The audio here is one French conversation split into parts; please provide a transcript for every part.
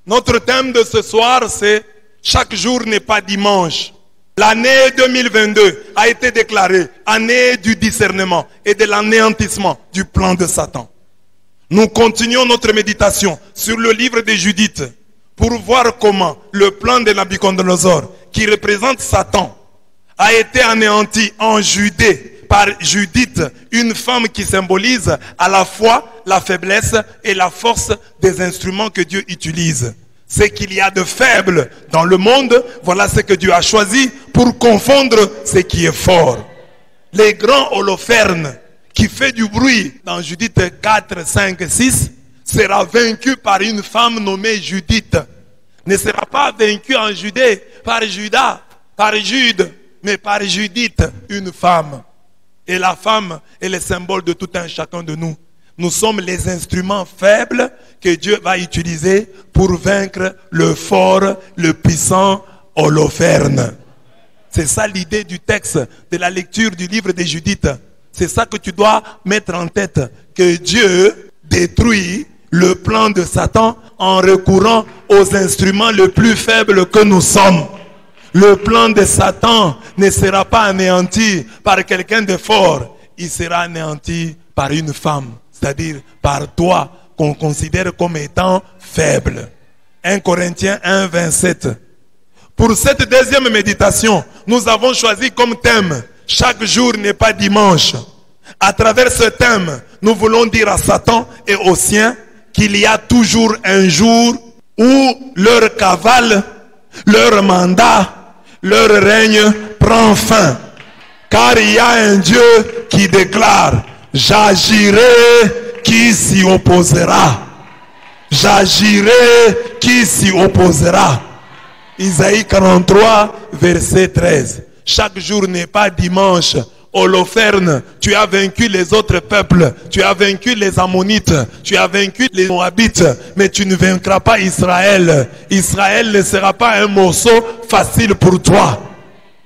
Notre thème de ce soir, c'est « Chaque jour n'est pas dimanche ». L'année 2022 a été déclarée année du discernement et de l'anéantissement du plan de Satan. Nous continuons notre méditation sur le livre de Judith pour voir comment le plan de Nabuchodonosor, qui représente Satan, a été anéanti en Judée par Judith, une femme qui symbolise à la fois la faiblesse et la force des instruments que Dieu utilise. Ce qu'il y a de faible dans le monde, voilà ce que Dieu a choisi pour confondre ce qui est fort. Les grands Holoferne qui fait du bruit dans Judith 4, 5, 6 sera vaincu par une femme nommée Judith. Ne sera pas vaincu en Judée par Judas, par Jude, mais par Judith, une femme. Et la femme est le symbole de tout un chacun de nous. Nous sommes les instruments faibles que Dieu va utiliser pour vaincre le fort, le puissant Holoferne. C'est ça l'idée du texte de la lecture du livre de Judith. C'est ça que tu dois mettre en tête, que Dieu détruit le plan de Satan en recourant aux instruments les plus faibles que nous sommes. Le plan de Satan ne sera pas anéanti par quelqu'un de fort, il sera anéanti par une femme, c'est-à-dire par toi qu'on considère comme étant faible. 1 Corinthiens 1, 27. Pour cette deuxième méditation, nous avons choisi comme thème « Chaque jour n'est pas dimanche ». À travers ce thème, nous voulons dire à Satan et aux siens qu'il y a toujours un jour où leur cavale, leur mandat, leur règne prend fin. Car il y a un Dieu qui déclare « J'agirai, qui s'y opposera? J'agirai, qui s'y opposera ?» Isaïe 43, verset 13. Chaque jour n'est pas dimanche. Holoferne, tu as vaincu les autres peuples, tu as vaincu les Ammonites, tu as vaincu les Moabites, mais tu ne vaincras pas Israël. Israël ne sera pas un morceau facile pour toi.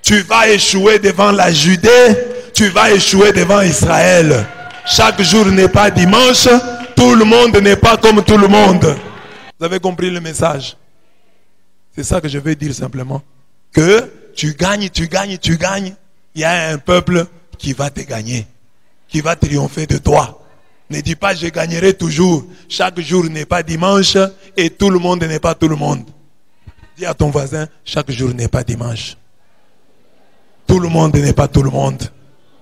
Tu vas échouer devant la Judée, tu vas échouer devant Israël. Chaque jour n'est pas dimanche, tout le monde n'est pas comme tout le monde. Vous avez compris le message? C'est ça que je veux dire simplement. Que tu gagnes, tu gagnes, tu gagnes. Il y a un peuple qui va te gagner, qui va triompher de toi. Ne dis pas je gagnerai toujours. Chaque jour n'est pas dimanche et tout le monde n'est pas tout le monde. Dis à ton voisin, chaque jour n'est pas dimanche. Tout le monde n'est pas tout le monde.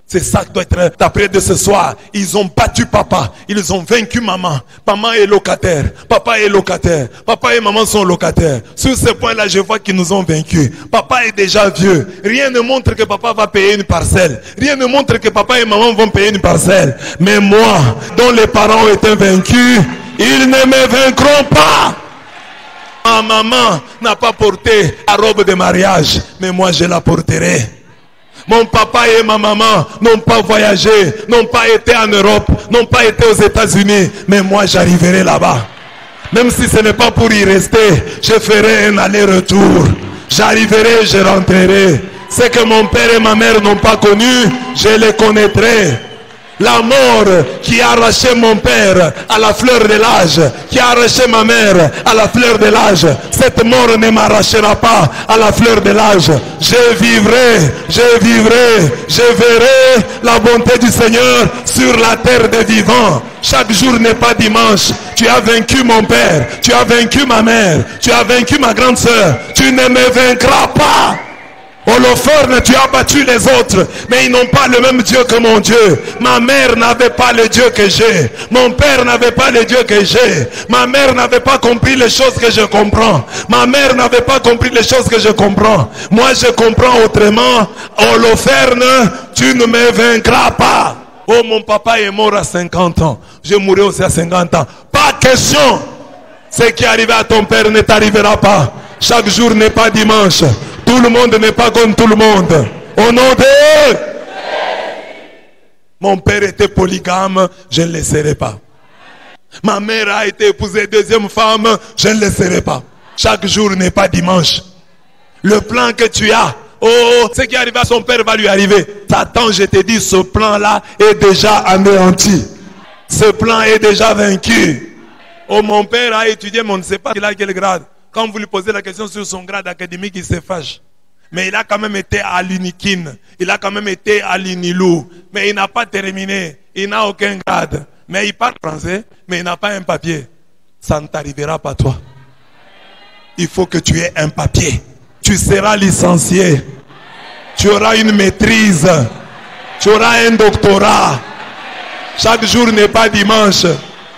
C'est ça qui doit être ta prière de ce soir. Ils ont battu papa. Ils ont vaincu maman. Maman est locataire. Papa est locataire. Papa et maman sont locataires. Sur ce point-là, je vois qu'ils nous ont vaincus. Papa est déjà vieux. Rien ne montre que papa va payer une parcelle. Rien ne montre que papa et maman vont payer une parcelle. Mais moi, dont les parents ont été vaincus, ils ne me vaincront pas. Ma maman n'a pas porté la robe de mariage. Mais moi, je la porterai. Mon papa et ma maman n'ont pas voyagé, n'ont pas été en Europe, n'ont pas été aux États-Unis. Mais moi, j'arriverai là-bas. Même si ce n'est pas pour y rester, je ferai un aller-retour. J'arriverai, je rentrerai. Ce que mon père et ma mère n'ont pas connu, je les connaîtrai. La mort qui a arraché mon père à la fleur de l'âge, qui a arraché ma mère à la fleur de l'âge, cette mort ne m'arrachera pas à la fleur de l'âge. Je vivrai, je verrai la bonté du Seigneur sur la terre des vivants. Chaque jour n'est pas dimanche. Tu as vaincu mon père, tu as vaincu ma mère, tu as vaincu ma grande sœur. Tu ne me vaincras pas. Holoferne, tu as battu les autres, mais ils n'ont pas le même Dieu que mon Dieu. Ma mère n'avait pas le Dieu que j'ai. Mon père n'avait pas le Dieu que j'ai. Ma mère n'avait pas compris les choses que je comprends. Ma mère n'avait pas compris les choses que je comprends. Moi, je comprends autrement. Holoferne, tu ne me vaincras pas. Oh, mon papa est mort à 50 ans. Je mourrai aussi à 50 ans. Pas question. Ce qui est arrivé à ton père ne t'arrivera pas. Chaque jour n'est pas dimanche. Tout le monde n'est pas comme tout le monde. Au nom de... Mon père était polygame, je ne le serai pas. Ma mère a été épousée deuxième femme, je ne le serai pas. Chaque jour n'est pas dimanche. Le plan que tu as, oh, ce qui arrive à son père va lui arriver. Satan, je te dis, ce plan-là est déjà anéanti. Ce plan est déjà vaincu. Oh, mon père a étudié, mais on ne sait pas qu'il a quel grade. Quand vous lui posez la question sur son grade académique, il se fâche. Mais il a quand même été à l'Unikin. Il a quand même été à l'Unilou. Mais il n'a pas terminé. Il n'a aucun grade. Mais il parle français, mais il n'a pas un papier. Ça ne t'arrivera pas, toi. Il faut que tu aies un papier. Tu seras licencié. Tu auras une maîtrise. Tu auras un doctorat. Chaque jour n'est pas dimanche.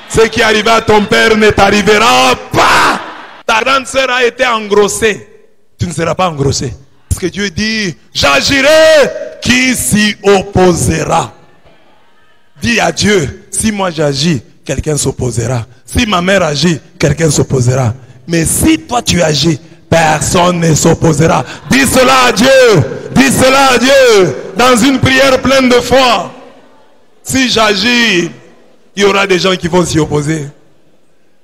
Ce qui arrive à ton père ne t'arrivera pas. Ta grande sœur a été engrossée. Tu ne seras pas engrossé. Parce que Dieu dit, j'agirai, qui s'y opposera? Dis à Dieu, si moi j'agis, quelqu'un s'opposera. Si ma mère agit, quelqu'un s'opposera. Mais si toi tu agis, personne ne s'opposera. Dis cela à Dieu. Dis cela à Dieu. Dans une prière pleine de foi. Si j'agis, il y aura des gens qui vont s'y opposer.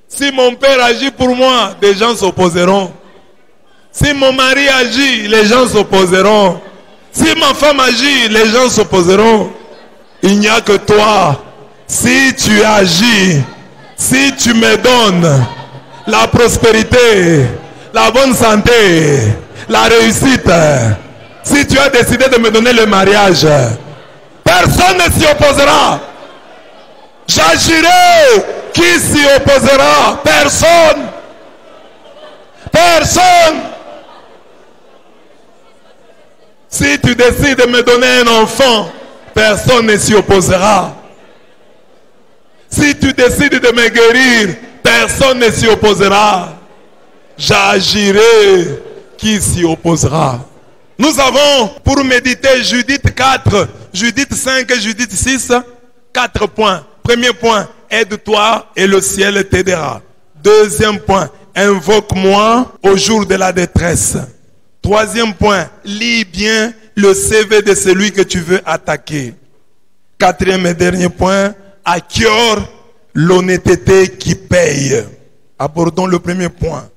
Si mon père agit pour moi, des gens s'opposeront. Si mon mari agit, les gens s'opposeront. Si ma femme agit, les gens s'opposeront. Il n'y a que toi. Si tu agis, si tu me donnes la prospérité, la bonne santé, la réussite, si tu as décidé de me donner le mariage, personne ne s'y opposera. J'agirai. Qui s'y opposera? Personne. Personne. Si tu décides de me donner un enfant, personne ne s'y opposera. Si tu décides de me guérir, personne ne s'y opposera. J'agirai. Qui s'y opposera? Nous avons pour méditer Judith 4, Judith 5 et Judith 6, 4 points. Premier point, aide-toi et le ciel t'aidera. Deuxième point, invoque-moi au jour de la détresse. Troisième point, lis bien le CV de celui que tu veux attaquer. Quatrième et dernier point, acquiert l'honnêteté qui paye. Abordons le premier point.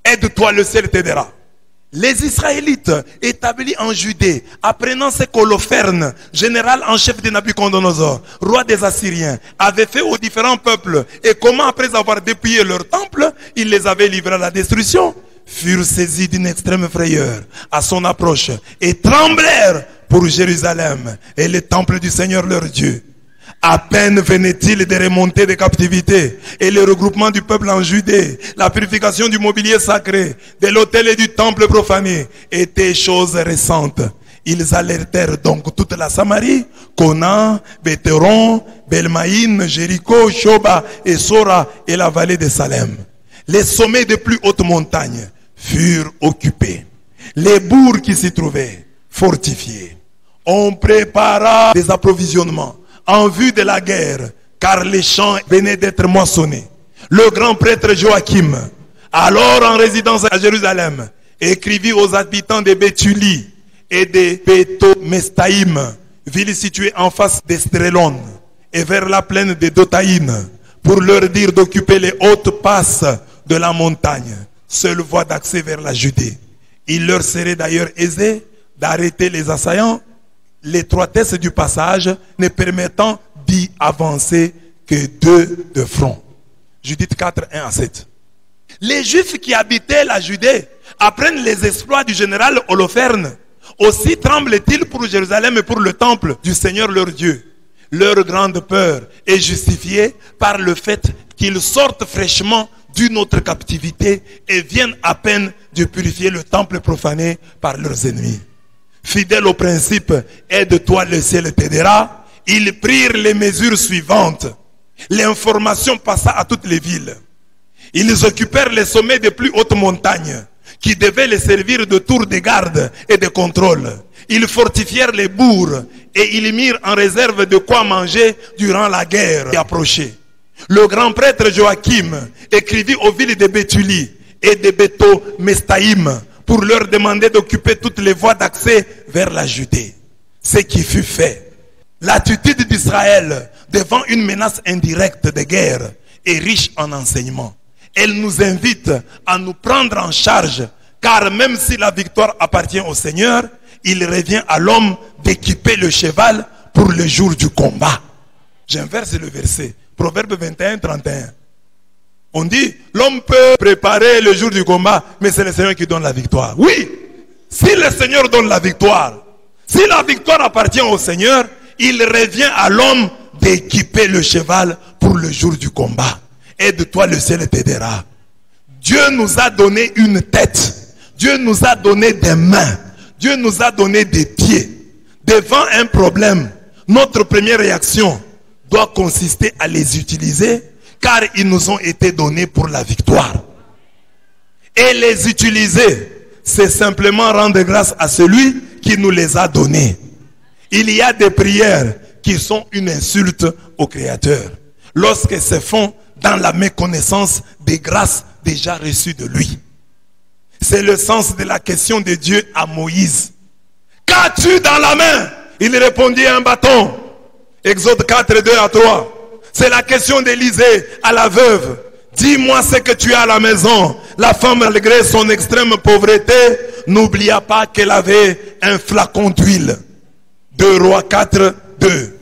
Aide-toi, le ciel t'aidera. Les Israélites établis en Judée, apprenant ce qu'Holoferne, général en chef de Nabuchodonosor, roi des Assyriens, avait fait aux différents peuples, et comment après avoir dépouillé leur temple, il les avait livrés à la destruction, furent saisis d'une extrême frayeur à son approche, et tremblèrent pour Jérusalem et le temple du Seigneur leur Dieu. À peine venait-il de remonter de captivité et le regroupement du peuple en Judée, la purification du mobilier sacré, de l'autel et du temple profané étaient choses récentes. Ils alertèrent donc toute la Samarie, Conan, Béthéron, Belmaïn, Jéricho, Shoba et Sora et la vallée de Salem. Les sommets des plus hautes montagnes furent occupés. Les bourgs qui s'y trouvaient fortifiés. On prépara des approvisionnements en vue de la guerre, car les champs venaient d'être moissonnés. Le grand prêtre Joachim, alors en résidence à Jérusalem, écrivit aux habitants de Béthulie et de Béthomestaïm, ville située en face d'Estrélon, et vers la plaine de Dotaïn, pour leur dire d'occuper les hautes passes de la montagne, seule voie d'accès vers la Judée. Il leur serait d'ailleurs aisé d'arrêter les assaillants, l'étroitesse du passage ne permettant d'y avancer que 2 de front. Judith 4, 1 à 7. Les Juifs qui habitaient la Judée apprennent les exploits du général Holoferne. Aussi tremblent-ils pour Jérusalem et pour le temple du Seigneur leur Dieu. Leur grande peur est justifiée par le fait qu'ils sortent fraîchement d'une autre captivité et viennent à peine de purifier le temple profané par leurs ennemis. Fidèles au principe, aide-toi, le ciel t'aidera. Ils prirent les mesures suivantes. L'information passa à toutes les villes. Ils occupèrent les sommets des plus hautes montagnes, qui devaient les servir de tour de garde et de contrôle. Ils fortifièrent les bourgs et ils mirent en réserve de quoi manger durant la guerre qui approchait. Le grand prêtre Joachim écrivit aux villes de Béthulie et de Béthomestaïm pour leur demander d'occuper toutes les voies d'accès vers la Judée. Ce qui fut fait. L'attitude d'Israël devant une menace indirecte de guerre est riche en enseignements. Elle nous invite à nous prendre en charge, car même si la victoire appartient au Seigneur, il revient à l'homme d'équiper le cheval pour le jour du combat. J'inverse le verset. Proverbe 21, 31. On dit, l'homme peut préparer le jour du combat, mais c'est le Seigneur qui donne la victoire. Oui, si le Seigneur donne la victoire, si la victoire appartient au Seigneur, il revient à l'homme d'équiper le cheval pour le jour du combat. Aide-toi, le ciel t'aidera. Dieu nous a donné une tête. Dieu nous a donné des mains. Dieu nous a donné des pieds. Devant un problème, notre première réaction doit consister à les utiliser, car ils nous ont été donnés pour la victoire. Et les utiliser, c'est simplement rendre grâce à celui qui nous les a donnés. Il y a des prières qui sont une insulte au Créateur, lorsqu'elles se font dans la méconnaissance des grâces déjà reçues de lui. C'est le sens de la question de Dieu à Moïse. Qu'as-tu dans la main? Il répondit, un bâton. Exode 4, 2 à 3. C'est la question d'Élisée à la veuve. Dis-moi ce que tu as à la maison. La femme, malgré son extrême pauvreté, n'oublia pas qu'elle avait un flacon d'huile. 2 Rois 4, 2.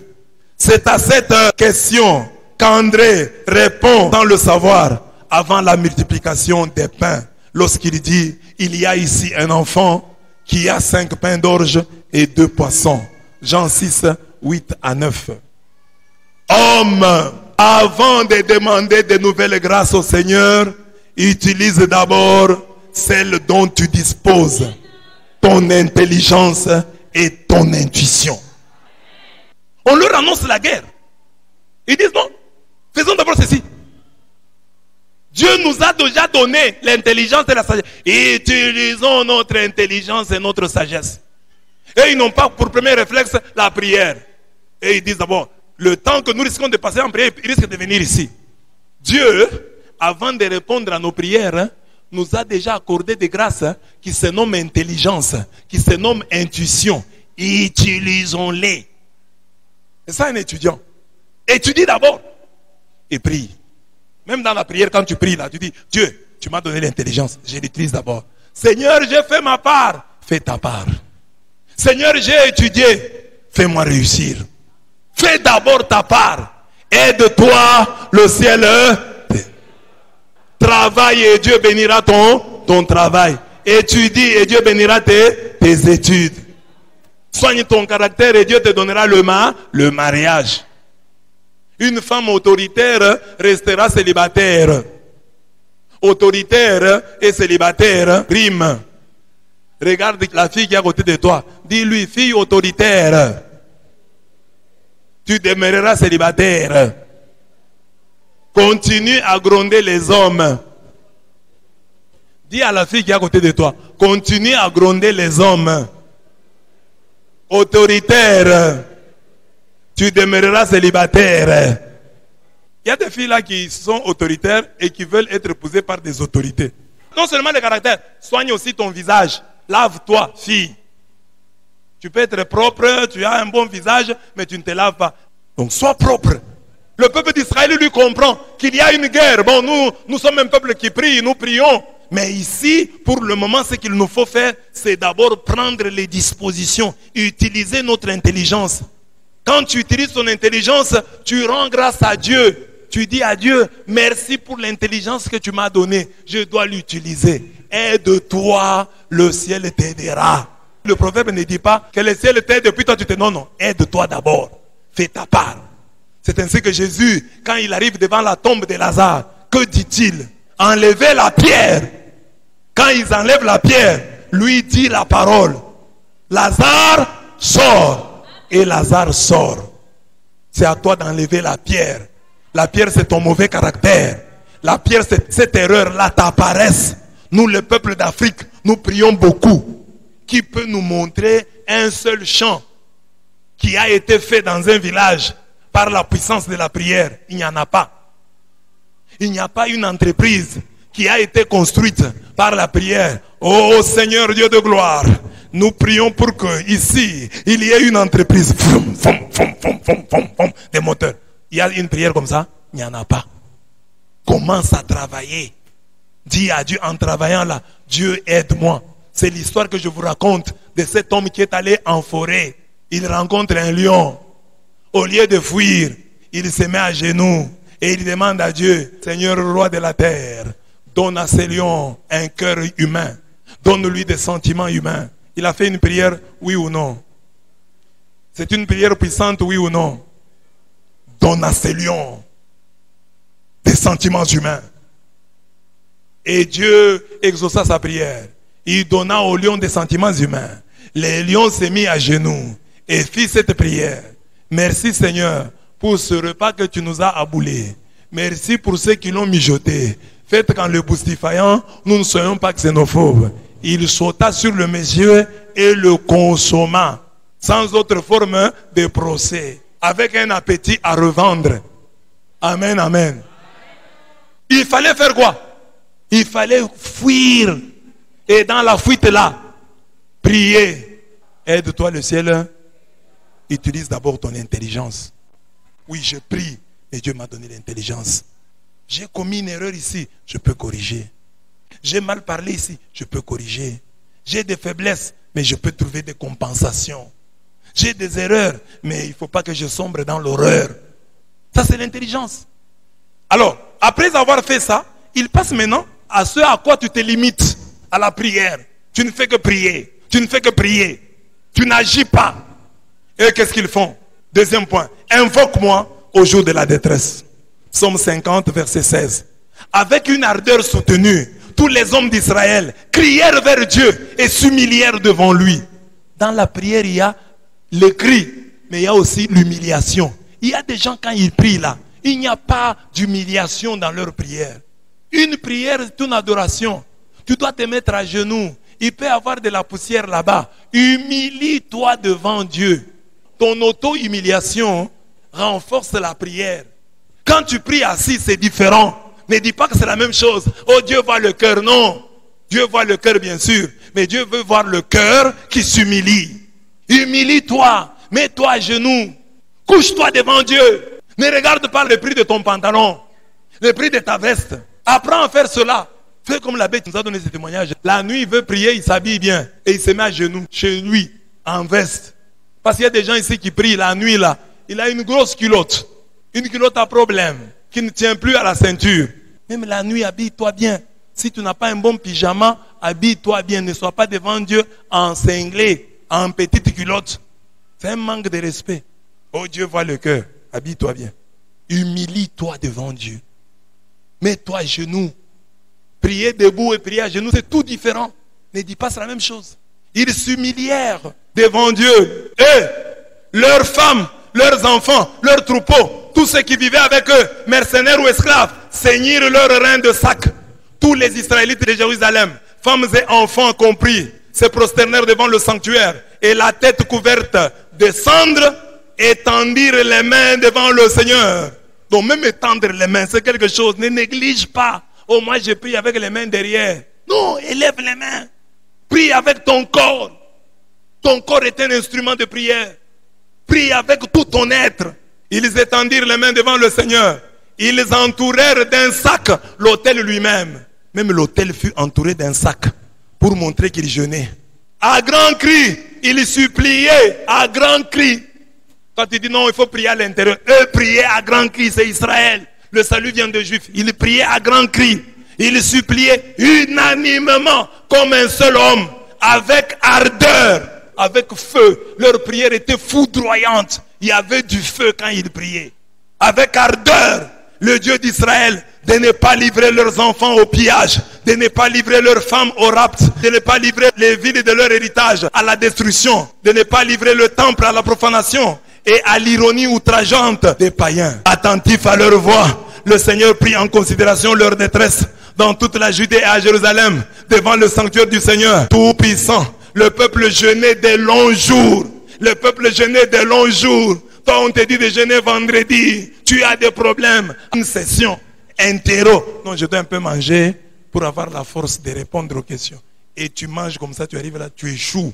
C'est à cette question qu'André répond dans le savoir avant la multiplication des pains. Lorsqu'il dit, il y a ici un enfant qui a 5 pains d'orge et 2 poissons. Jean 6, 8 à 9. Homme, avant de demander de nouvelles grâces au Seigneur, utilise d'abord celle dont tu disposes, ton intelligence et ton intuition. On leur annonce la guerre. Ils disent non, faisons d'abord ceci. Dieu nous a déjà donné l'intelligence et la sagesse. Utilisons notre intelligence et notre sagesse. Et ils n'ont pas pour premier réflexe la prière. Et ils disent d'abord, le temps que nous risquons de passer en prière, il risque de venir ici. Dieu, avant de répondre à nos prières, nous a déjà accordé des grâces qui se nomment intelligence, qui se nomment intuition. Utilisons-les. C'est ça un étudiant. Étudie d'abord et prie. Même dans la prière, quand tu pries là, tu dis, Dieu, tu m'as donné l'intelligence, je l'utilise d'abord. Seigneur, j'ai fait ma part, fais ta part. Seigneur, j'ai étudié, fais-moi réussir. Fais d'abord ta part. Aide-toi, le ciel. Travaille et Dieu bénira ton travail. Étudie et Dieu bénira tes études. Soigne ton caractère et Dieu te donnera le mariage. Une femme autoritaire restera célibataire. Autoritaire et célibataire rime. Regarde la fille qui est à côté de toi. Dis-lui, fille autoritaire, tu demeureras célibataire. Continue à gronder les hommes. Dis à la fille qui est à côté de toi, continue à gronder les hommes. Autoritaire, tu demeureras célibataire. Il y a des filles là qui sont autoritaires et qui veulent être épousées par des autorités. Non seulement le caractère, soigne aussi ton visage. Lave-toi, fille. Tu peux être propre, tu as un bon visage, mais tu ne te laves pas. Donc sois propre. Le peuple d'Israël lui comprend qu'il y a une guerre. Bon, nous sommes un peuple qui prie, nous prions. Mais ici, pour le moment, ce qu'il nous faut faire, c'est d'abord prendre les dispositions, utiliser notre intelligence. Quand tu utilises ton intelligence, tu rends grâce à Dieu. Tu dis à Dieu, merci pour l'intelligence que tu m'as donnée. Je dois l'utiliser. Aide-toi, le ciel t'aidera. Le proverbe ne dit pas que le ciel t'aide depuis toi tu te... Non, non, aide-toi d'abord. Fais ta part. C'est ainsi que Jésus, quand il arrive devant la tombe de Lazare, que dit-il? Enlevez la pierre. Quand ils enlèvent la pierre, lui dit la parole. Lazare sort. Et Lazare sort. C'est à toi d'enlever la pierre. La pierre, c'est ton mauvais caractère. La pierre, c'est cette erreur-là, ta paresse. Nous, le peuple d'Afrique, nous prions beaucoup. Qui peut nous montrer un seul chant qui a été fait dans un village par la puissance de la prière? Il n'y en a pas. Il n'y a pas une entreprise qui a été construite par la prière. Oh Seigneur Dieu de gloire, nous prions pour que ici, il y ait une entreprise. Des moteurs. Il y a une prière comme ça? Il n'y en a pas. Commence à travailler. Dis à Dieu en travaillant là, Dieu aide-moi. C'est l'histoire que je vous raconte de cet homme qui est allé en forêt. Il rencontre un lion. Au lieu de fuir, il se met à genoux Et il demande à Dieu, Seigneur, roi de la terre, donne à ces lions un cœur humain. Donne-lui des sentiments humains. Il a fait une prière, oui ou non? C'est une prière puissante, oui ou non? Donne à ces lions des sentiments humains. Et Dieu exauça sa prière. Il donna aux lions des sentiments humains. Les lions s'est mis à genoux et fit cette prière. Merci Seigneur pour ce repas que tu nous as aboulé. Merci pour ceux qui l'ont mijoté. Faites qu'en le boustifayant, nous ne soyons pas xénophobes. Il sauta sur le monsieur et le consomma, sans autre forme de procès, avec un appétit à revendre. Amen, amen. Il fallait faire quoi? Il fallait fuir. Et dans la fuite là, prier. Aide-toi le ciel. Utilise d'abord ton intelligence. Oui, je prie, et Dieu m'a donné l'intelligence. J'ai commis une erreur ici, je peux corriger. J'ai mal parlé ici, je peux corriger. J'ai des faiblesses, mais je peux trouver des compensations. J'ai des erreurs, mais il ne faut pas que je sombre dans l'horreur. Ça, c'est l'intelligence. Alors, après avoir fait ça, il passe maintenant à ce à quoi tu te limites, à la prière. Tu ne fais que prier. Tu ne fais que prier. Tu n'agis pas. Et qu'est-ce qu'ils font? Deuxième point. Invoque-moi au jour de la détresse. Psaume 50, verset 16. Avec une ardeur soutenue, tous les hommes d'Israël crièrent vers Dieu et s'humilièrent devant lui. Dans la prière, il y a le cri, mais il y a aussi l'humiliation. Il y a des gens, quand ils prient là, il n'y a pas d'humiliation dans leur prière. Une prière, c'est une adoration. Tu dois te mettre à genoux. Il peut y avoir de la poussière là-bas. Humilie-toi devant Dieu. Ton auto-humiliation renforce la prière. Quand tu pries assis, c'est différent. Ne dis pas que c'est la même chose. Oh, Dieu voit le cœur. Non. Dieu voit le cœur, bien sûr. Mais Dieu veut voir le cœur qui s'humilie. Humilie-toi. Mets-toi à genoux. Couche-toi devant Dieu. Ne regarde pas le prix de ton pantalon. Le prix de ta veste. Apprends à faire cela. Fais comme l'abbé qui nous a donné ce témoignage. La nuit, il veut prier, il s'habille bien. Et il se met à genoux chez lui, en veste. Parce qu'il y a des gens ici qui prient la nuit là. Il a une grosse culotte. Une culotte à problème. Qui ne tient plus à la ceinture. Même la nuit, habille-toi bien. Si tu n'as pas un bon pyjama, habille-toi bien. Ne sois pas devant Dieu en cinglé, en petite culotte. C'est un manque de respect. Oh, Dieu voit le cœur. Habille-toi bien. Humilie-toi devant Dieu. Mets-toi à genoux. Prier debout et prier à genoux, c'est tout différent. Ne dis pas c'est la même chose. Ils s'humilièrent devant Dieu. Et leurs femmes, leurs enfants, leurs troupeaux, tous ceux qui vivaient avec eux, mercenaires ou esclaves, ceignirent leurs reins de sac. Tous les Israélites de Jérusalem, femmes et enfants compris, se prosternèrent devant le sanctuaire et la tête couverte de cendres, étendirent les mains devant le Seigneur. Donc même étendre les mains, c'est quelque chose. Ne néglige pas. Oh, moi je prie avec les mains derrière. Non, élève les mains. Prie avec ton corps. Ton corps est un instrument de prière. Prie avec tout ton être. Ils étendirent les mains devant le Seigneur. Ils entourèrent d'un sac l'autel lui-même. Même l'autel fut entouré d'un sac pour montrer qu'ils jeûnaient. À grands cris, ils suppliaient à grands cris. Quand tu dis non, il faut prier à l'intérieur. Eux priaient à grands cris, c'est Israël. Le salut vient de Juifs. Ils priaient à grands cris. Ils suppliaient unanimement comme un seul homme, avec ardeur, avec feu. Leur prière était foudroyante. Il y avait du feu quand ils priaient. Avec ardeur, le Dieu d'Israël, de ne pas livrer leurs enfants au pillage, de ne pas livrer leurs femmes au rapt, de ne pas livrer les villes de leur héritage à la destruction, de ne pas livrer le temple à la profanation et à l'ironie outrageante des païens. Attentifs à leur voix, le Seigneur prit en considération leur détresse dans toute la Judée et à Jérusalem, devant le sanctuaire du Seigneur Tout-Puissant. Le peuple jeûnait des longs jours. Le peuple jeûnait des longs jours. Toi, on te dit de jeûner vendredi. Tu as des problèmes. Une session interro. Non, je dois un peu manger pour avoir la force de répondre aux questions. Et tu manges comme ça, tu arrives là, tu échoues.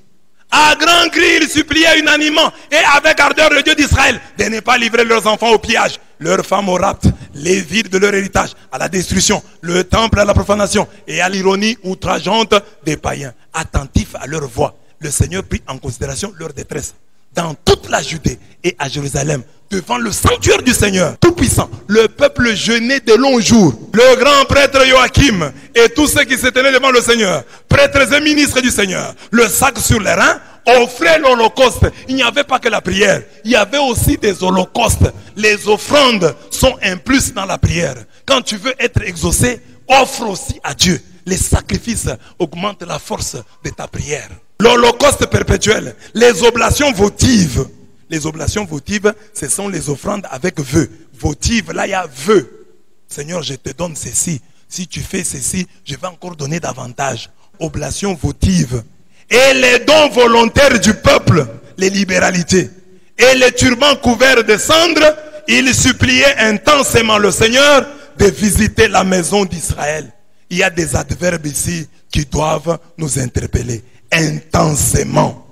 À grands cris, ils suppliaient unanimement et avec ardeur le Dieu d'Israël de ne pas livrer leurs enfants au pillage, leurs femmes au rapt, les villes de leur héritage à la destruction, le temple à la profanation et à l'ironie outrageante des païens. Attentifs à leur voix, le Seigneur prit en considération leur détresse dans toute la Judée et à Jérusalem, devant le sanctuaire du Seigneur Tout-Puissant. Le peuple jeûnait de longs jours. Le grand prêtre Joachim et tous ceux qui se tenaient devant le Seigneur, prêtres et ministres du Seigneur, le sac sur les reins, offraient l'holocauste. Il n'y avait pas que la prière, il y avait aussi des holocaustes. Les offrandes sont un plus dans la prière. Quand tu veux être exaucé, offre aussi à Dieu. Les sacrifices augmentent la force de ta prière. L'holocauste perpétuel, les oblations votives. Les oblations votives, ce sont les offrandes avec vœux. Votive, là il y a vœux. Seigneur, je te donne ceci. Si tu fais ceci, je vais encore donner davantage. Oblation votive. Et les dons volontaires du peuple, les libéralités. Et les turbans couverts de cendres, ils suppliaient intensément le Seigneur de visiter la maison d'Israël. Il y a des adverbes ici qui doivent nous interpeller. Intensément,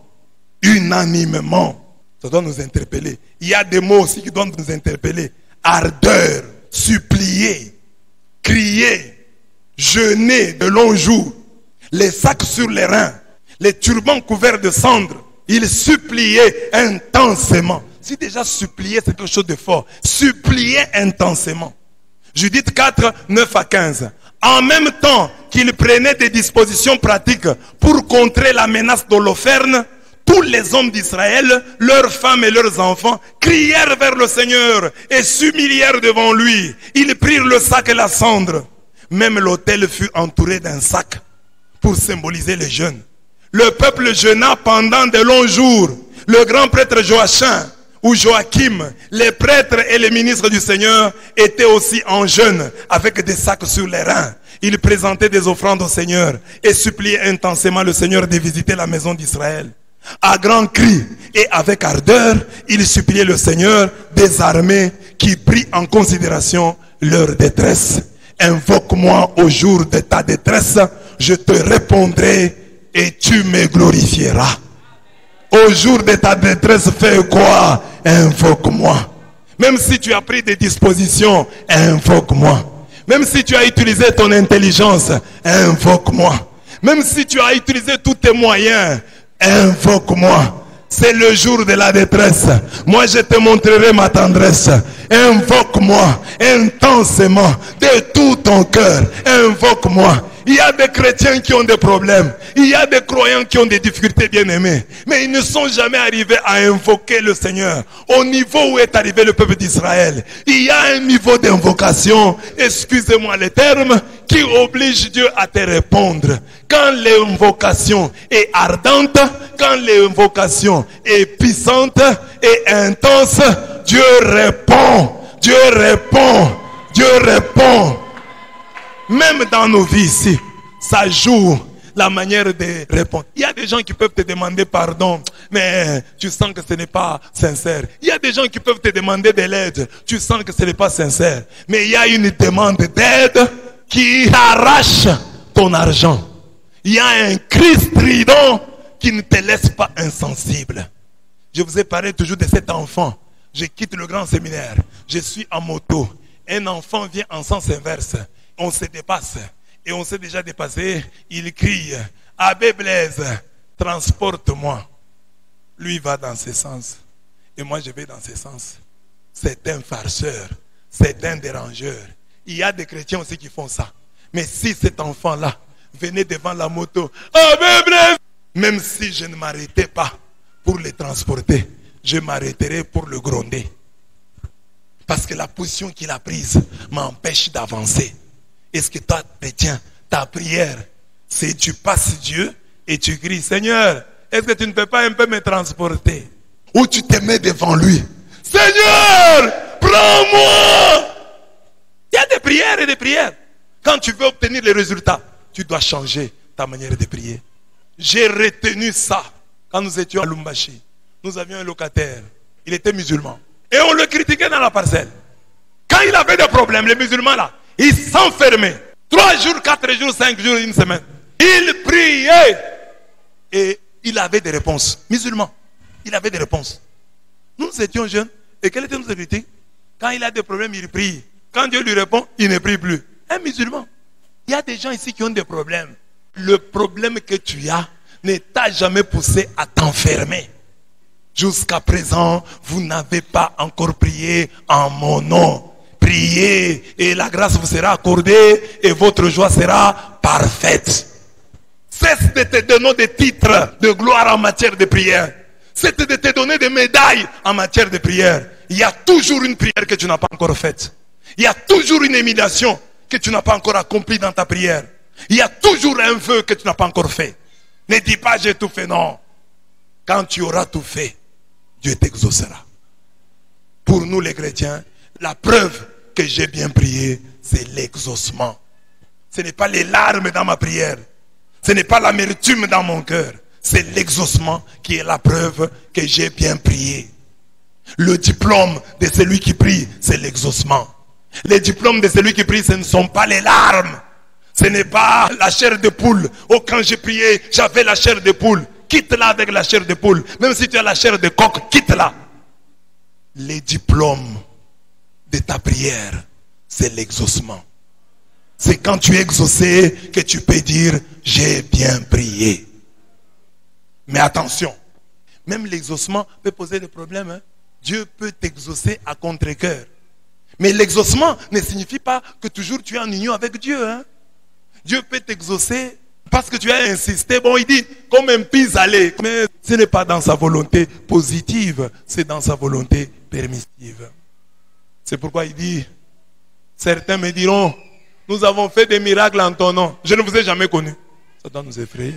unanimement. Ça doit nous interpeller. Il y a des mots aussi qui doivent nous interpeller. Ardeur, supplier, crier, jeûner de longs jours, les sacs sur les reins, les turbans couverts de cendres. Ils suppliaient intensément. Si déjà supplier c'est quelque chose de fort, supplier intensément. Judith 4, 9 à 15. En même temps qu'ils prenaient des dispositions pratiques pour contrer la menace d'Holoferne, tous les hommes d'Israël, leurs femmes et leurs enfants, crièrent vers le Seigneur et s'humilièrent devant lui. Ils prirent le sac et la cendre. Même l'autel fut entouré d'un sac pour symboliser le jeûne. Le peuple jeûna pendant de longs jours. Le grand prêtre Joachim ou Joachim, les prêtres et les ministres du Seigneur étaient aussi en jeûne avec des sacs sur les reins. Ils présentaient des offrandes au Seigneur et suppliaient intensément le Seigneur de visiter la maison d'Israël. À grands cris et avec ardeur, ils suppliaient le Seigneur des armées qui prit en considération leur détresse. Invoque-moi au jour de ta détresse, je te répondrai et tu me glorifieras. Au jour de ta détresse, fais quoi? Invoque-moi. Même si tu as pris des dispositions, invoque-moi. Même si tu as utilisé ton intelligence, invoque-moi. Même si tu as utilisé tous tes moyens, invoque-moi. C'est le jour de la détresse. Moi, je te montrerai ma tendresse. Invoque-moi intensément, de tout ton cœur. Invoque-moi. Il y a des chrétiens qui ont des problèmes. Il y a des croyants qui ont des difficultés, bien-aimés. Mais ils ne sont jamais arrivés à invoquer le Seigneur. Au niveau où est arrivé le peuple d'Israël, il y a un niveau d'invocation, excusez-moi les termes, qui oblige Dieu à te répondre. Quand l'invocation est ardente, quand l'invocation est puissante et intense, Dieu répond. Dieu répond. Dieu répond. Même dans nos vies ici, ça joue la manière de répondre. Il y a des gens qui peuvent te demander pardon, mais tu sens que ce n'est pas sincère. Il y a des gens qui peuvent te demander de l'aide, tu sens que ce n'est pas sincère. Mais il y a une demande d'aide qui arrache ton argent. Il y a un cri strident qui ne te laisse pas insensible. Je vous ai parlé toujours de cet enfant. Je quitte le grand séminaire, je suis en moto. Un enfant vient en sens inverse. On se dépasse et on s'est déjà dépassé. Il crie, Abbé Blaise, transporte-moi. Lui va dans ce sens et moi je vais dans ce sens. C'est un farceur, c'est un dérangeur. Il y a des chrétiens aussi qui font ça. Mais si cet enfant-là venait devant la moto, Abbé Blaise, même si je ne m'arrêtais pas pour le transporter, je m'arrêterai pour le gronder. Parce que la position qu'il a prise m'empêche d'avancer. Est-ce que toi, chrétien, ta prière, c'est tu passes Dieu et tu cries, Seigneur, est-ce que tu ne peux pas un peu me transporter? Ou tu te mets devant lui, Seigneur, prends-moi. Il y a des prières et des prières. Quand tu veux obtenir les résultats, tu dois changer ta manière de prier. J'ai retenu ça quand nous étions à Lumbashi. Nous avions un locataire, il était musulman. Et on le critiquait dans la parcelle. Quand il avait des problèmes, les musulmans là, il s'enfermait. 3 jours, 4 jours, 5 jours, une semaine. Il priait. Et il avait des réponses. Musulman. Il avait des réponses. Nous étions jeunes. Et quelle était notre critique? Quand il a des problèmes, il prie. Quand Dieu lui répond, il ne prie plus. Un musulman. Il y a des gens ici qui ont des problèmes. Le problème que tu as ne t'a jamais poussé à t'enfermer. Jusqu'à présent, vous n'avez pas encore prié en mon nom. Priez et la grâce vous sera accordée et votre joie sera parfaite. Cesse de te donner des titres de gloire en matière de prière. Cesse de te donner des médailles en matière de prière. Il y a toujours une prière que tu n'as pas encore faite. Il y a toujours une émulation que tu n'as pas encore accomplie dans ta prière. Il y a toujours un vœu que tu n'as pas encore fait. Ne dis pas j'ai tout fait, non. Quand tu auras tout fait, Dieu t'exaucera. Pour nous les chrétiens, la preuve que j'ai bien prié, c'est l'exaucement. Ce n'est pas les larmes dans ma prière. Ce n'est pas l'amertume dans mon cœur. C'est l'exaucement qui est la preuve que j'ai bien prié. Le diplôme de celui qui prie, c'est l'exaucement. Les diplômes de celui qui prie, ce ne sont pas les larmes. Ce n'est pas la chair de poule. Oh, quand j'ai prié, j'avais la chair de poule. Quitte-la avec la chair de poule. Même si tu as la chair de coq, quitte-la. Les diplômes de ta prière, c'est l'exaucement. C'est quand tu es exaucé que tu peux dire, j'ai bien prié. Mais attention, même l'exaucement peut poser des problèmes. Dieu peut t'exaucer à contre-cœur. Mais l'exaucement ne signifie pas que toujours tu es en union avec Dieu. Dieu peut t'exaucer parce que tu as insisté. Bon, il dit, comme un pis-aller. Mais ce n'est pas dans sa volonté positive, c'est dans sa volonté permissive. C'est pourquoi il dit, certains me diront, nous avons fait des miracles en ton nom. Je ne vous ai jamais connu. Ça doit nous effrayer.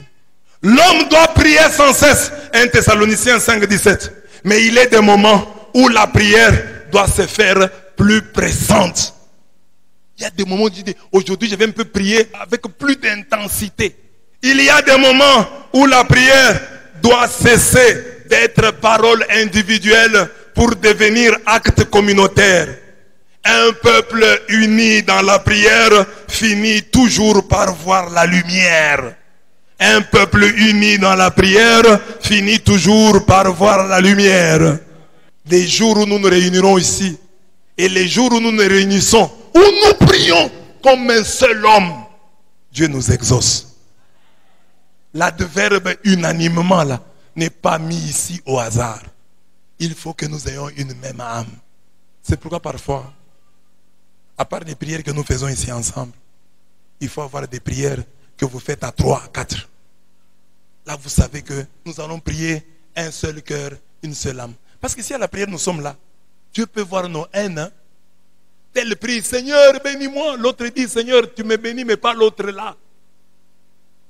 L'homme doit prier sans cesse. 1 Thessaloniciens 5, 17. Mais il est des moments où la prière doit se faire plus pressante. Il y a des moments où tu dis, aujourd'hui je vais un peu prier avec plus d'intensité. Il y a des moments où la prière doit cesser d'être parole individuelle pour devenir acte communautaire. Un peuple uni dans la prière finit toujours par voir la lumière. Un peuple uni dans la prière finit toujours par voir la lumière. Les jours où nous nous réunirons ici et les jours où nous nous réunissons, où nous prions comme un seul homme, Dieu nous exauce. L'adverbe unanimement là n'est pas mis ici au hasard. Il faut que nous ayons une même âme. C'est pourquoi parfois, à part les prières que nous faisons ici ensemble, il faut avoir des prières que vous faites à 3, à 4. Là, vous savez que nous allons prier un seul cœur, une seule âme. Parce que si à la prière, nous sommes là, Dieu peut voir nos haines. Tel prie, Seigneur, bénis-moi. L'autre dit, Seigneur, tu me bénis, mais pas l'autre là.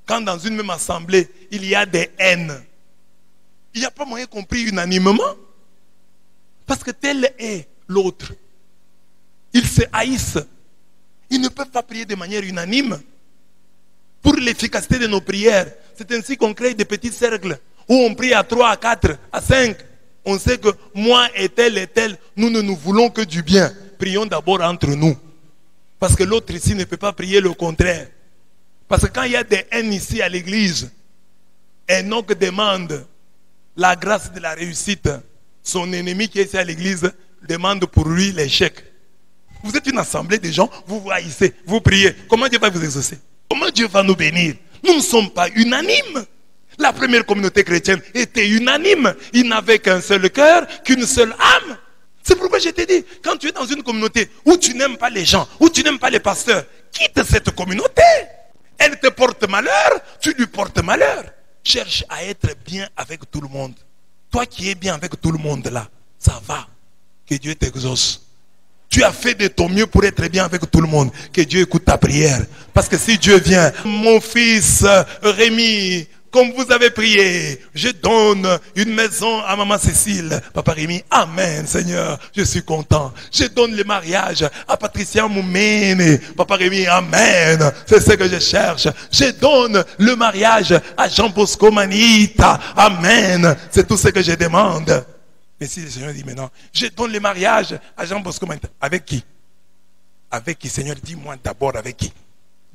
Quand dans une même assemblée, il y a des haines, il n'y a pas moyen qu'on prie unanimement. Parce que tel est l'autre. Ils se haïssent. Ils ne peuvent pas prier de manière unanime. Pour l'efficacité de nos prières, c'est ainsi qu'on crée des petits cercles où on prie à 3, à 4, à 5. On sait que moi et tel, nous ne nous voulons que du bien. Prions d'abord entre nous. Parce que l'autre ici ne peut pas prier le contraire. Parce que quand il y a des haines ici à l'église, Enoch demande la grâce de la réussite. Son ennemi qui est ici à l'église demande pour lui l'échec. Vous êtes une assemblée de gens, vous vous haïssez, vous priez. Comment Dieu va vous exaucer? Comment Dieu va nous bénir? Nous ne sommes pas unanimes. La première communauté chrétienne était unanime. Ils n'avaient qu'un seul cœur, qu'une seule âme. C'est pourquoi je t'ai dit, quand tu es dans une communauté où tu n'aimes pas les gens, où tu n'aimes pas les pasteurs, quitte cette communauté. Elle te porte malheur, tu lui portes malheur. Cherche à être bien avec tout le monde. Toi qui es bien avec tout le monde là, ça va. Que Dieu t'exauce. Tu as fait de ton mieux pour être bien avec tout le monde. Que Dieu écoute ta prière. Parce que si Dieu vient, mon fils Rémi, comme vous avez prié, je donne une maison à maman Cécile. Papa Rémi, amen Seigneur, je suis content. Je donne le mariage à Patricia Moumene. Papa Rémi, amen, c'est ce que je cherche. Je donne le mariage à Jean Bosco Manita. Amen, c'est tout ce que je demande. Mais si le Seigneur dit maintenant, je donne le mariage à Jean Bosco Manita. Avec qui? Avec qui, Seigneur? Dis-moi d'abord avec qui.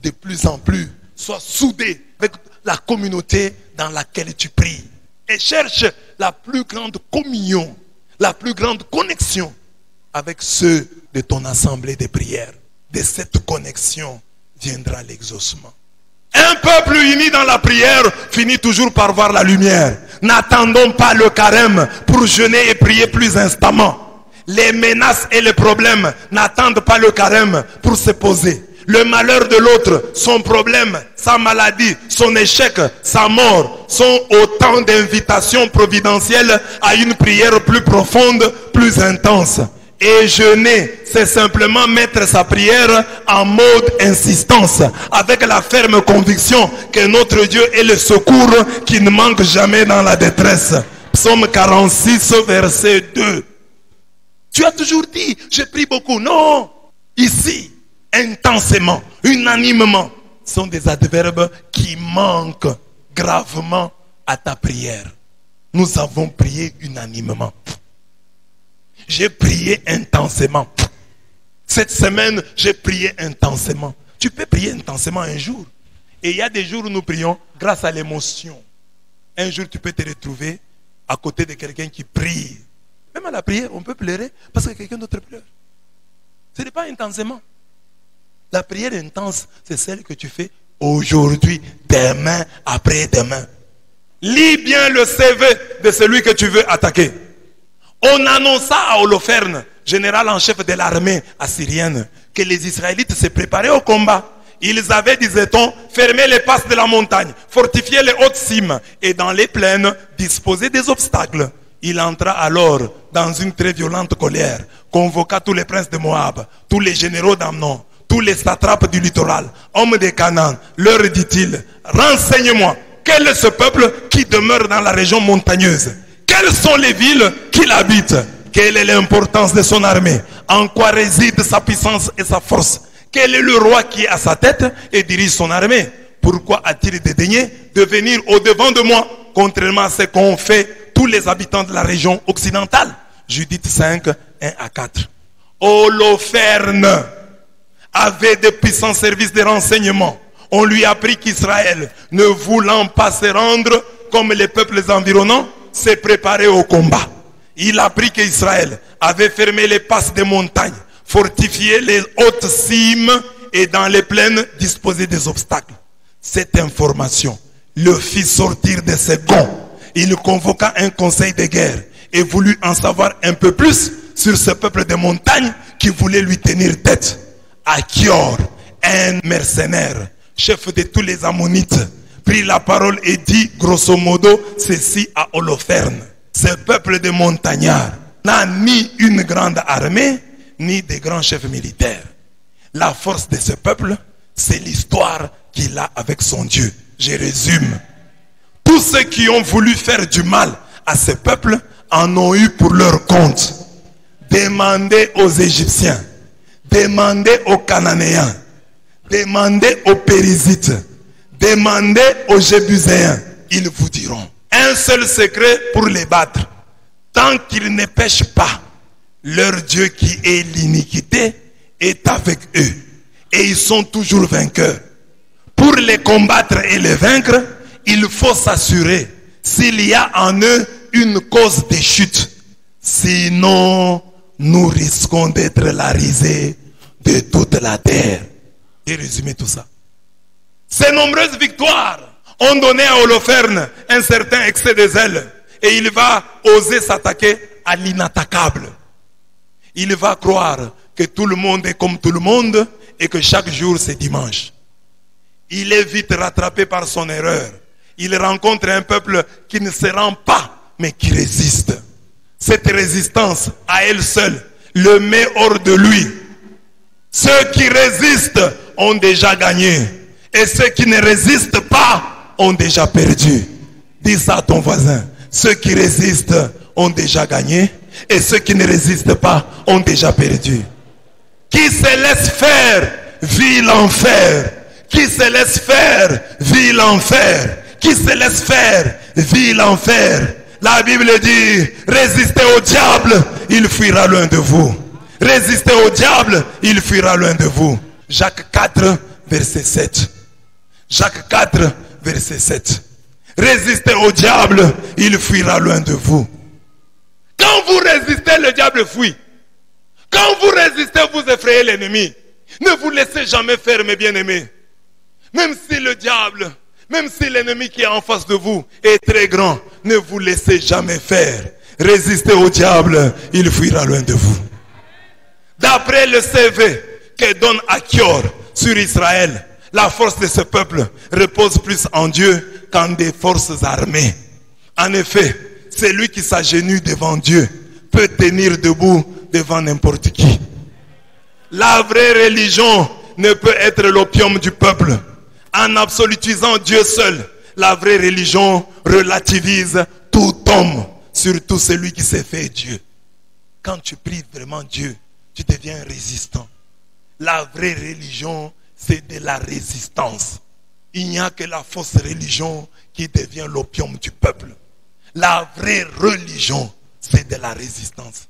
De plus en plus, sois soudé avec la communauté dans laquelle tu pries. Et cherche la plus grande communion, la plus grande connexion avec ceux de ton assemblée de prière. De cette connexion viendra l'exaucement. Un peuple uni dans la prière finit toujours par voir la lumière. N'attendons pas le carême pour jeûner et prier plus instamment. Les menaces et les problèmes n'attendent pas le carême pour se poser. Le malheur de l'autre, son problème, sa maladie, son échec, sa mort, sont autant d'invitations providentielles à une prière plus profonde, plus intense. Et jeûner, c'est simplement mettre sa prière en mode insistance, avec la ferme conviction que notre Dieu est le secours qui ne manque jamais dans la détresse. Psaume 46, verset 2. Tu as toujours dit, je prie beaucoup. Non, ici, intensément, unanimement, sont des adverbes qui manquent gravement à ta prière. Nous avons prié unanimement. J'ai prié intensément. Cette semaine, j'ai prié intensément. Tu peux prier intensément un jour. Et il y a des jours où nous prions grâce à l'émotion. Un jour, tu peux te retrouver à côté de quelqu'un qui prie. Même à la prière, on peut pleurer parce que quelqu'un d'autre pleure. Ce n'est pas intensément. La prière intense, c'est celle que tu fais aujourd'hui, demain, après-demain. Lis bien le CV de celui que tu veux attaquer. On annonça à Holoferne, général en chef de l'armée assyrienne, que les Israélites se préparaient au combat. Ils avaient, disait-on, fermé les passes de la montagne, fortifié les hautes cimes et dans les plaines, disposé des obstacles. Il entra alors dans une très violente colère, convoqua tous les princes de Moab, tous les généraux d'Amnon, tous les satrapes du littoral, hommes de Canaan. Leur dit-il, renseigne-moi, quel est ce peuple qui demeure dans la région montagneuse? Quelles sont les villes qu'il habite? Quelle est l'importance de son armée? En quoi réside sa puissance et sa force? Quel est le roi qui est à sa tête et dirige son armée? Pourquoi a-t-il dédaigné de venir au-devant de moi, contrairement à ce qu'ont fait tous les habitants de la région occidentale? Judith 5, 1 à 4. Holoferne avait de puissants services de renseignement. On lui a appris qu'Israël, ne voulant pas se rendre comme les peuples environnants, s'est préparé au combat. Il a appris qu'Israël avait fermé les passes des montagnes, fortifié les hautes cimes et dans les plaines disposé des obstacles. Cette information le fit sortir de ses gonds. Il convoqua un conseil de guerre et voulut en savoir un peu plus sur ce peuple de montagne qui voulait lui tenir tête. Achior, un mercenaire, chef de tous les Ammonites, prit la parole et dit grosso modo ceci à Holoferne. Ce peuple de montagnards n'a ni une grande armée, ni de grands chefs militaires. La force de ce peuple, c'est l'histoire qu'il a avec son Dieu. Je résume. Tous ceux qui ont voulu faire du mal à ce peuple en ont eu pour leur compte. Demandez aux Égyptiens, demandez aux Cananéens, demandez aux Périzites, demandez aux Jébuséens, ils vous diront. Un seul secret pour les battre. Tant qu'ils ne pêchent pas, leur Dieu qui est l'iniquité est avec eux. Et ils sont toujours vainqueurs. Pour les combattre et les vaincre, il faut s'assurer s'il y a en eux une cause de chute. Sinon, nous risquons d'être la risée de toute la terre. J'ai résumé tout ça. Ces nombreuses victoires ont donné à Holoferne un certain excès de zèle. Et il va oser s'attaquer à l'inattaquable. Il va croire que tout le monde est comme tout le monde et que chaque jour c'est dimanche. Il est vite rattrapé par son erreur. Il rencontre un peuple qui ne se rend pas, mais qui résiste. Cette résistance, à elle seule, le met hors de lui. Ceux qui résistent ont déjà gagné. Et ceux qui ne résistent pas ont déjà perdu. Dis ça à ton voisin. Ceux qui résistent ont déjà gagné. Et ceux qui ne résistent pas ont déjà perdu. Qui se laisse faire vit l'enfer. Qui se laisse faire vit l'enfer. Qui se laisse faire vit l'enfer. La Bible dit, résistez au diable, il fuira loin de vous. Résistez au diable, il fuira loin de vous. Jacques 4, verset 7. Jacques 4, verset 7. Résistez au diable, il fuira loin de vous. Quand vous résistez, le diable fuit. Quand vous résistez, vous effrayez l'ennemi. Ne vous laissez jamais faire, mes bien-aimés. Même si le diable, Même si l'ennemi qui est en face de vous est très grand, ne vous laissez jamais faire. Résistez au diable, il fuira loin de vous. D'après le CV que donne Achior sur Israël, la force de ce peuple repose plus en Dieu qu'en des forces armées. En effet, celui qui s'agenouille devant Dieu peut tenir debout devant n'importe qui. La vraie religion ne peut être l'opium du peuple. En absolutisant Dieu seul, la vraie religion relativise tout homme, surtout celui qui s'est fait Dieu. Quand tu pries vraiment Dieu, tu deviens résistant. La vraie religion, c'est de la résistance. Il n'y a que la fausse religion qui devient l'opium du peuple. La vraie religion, c'est de la résistance.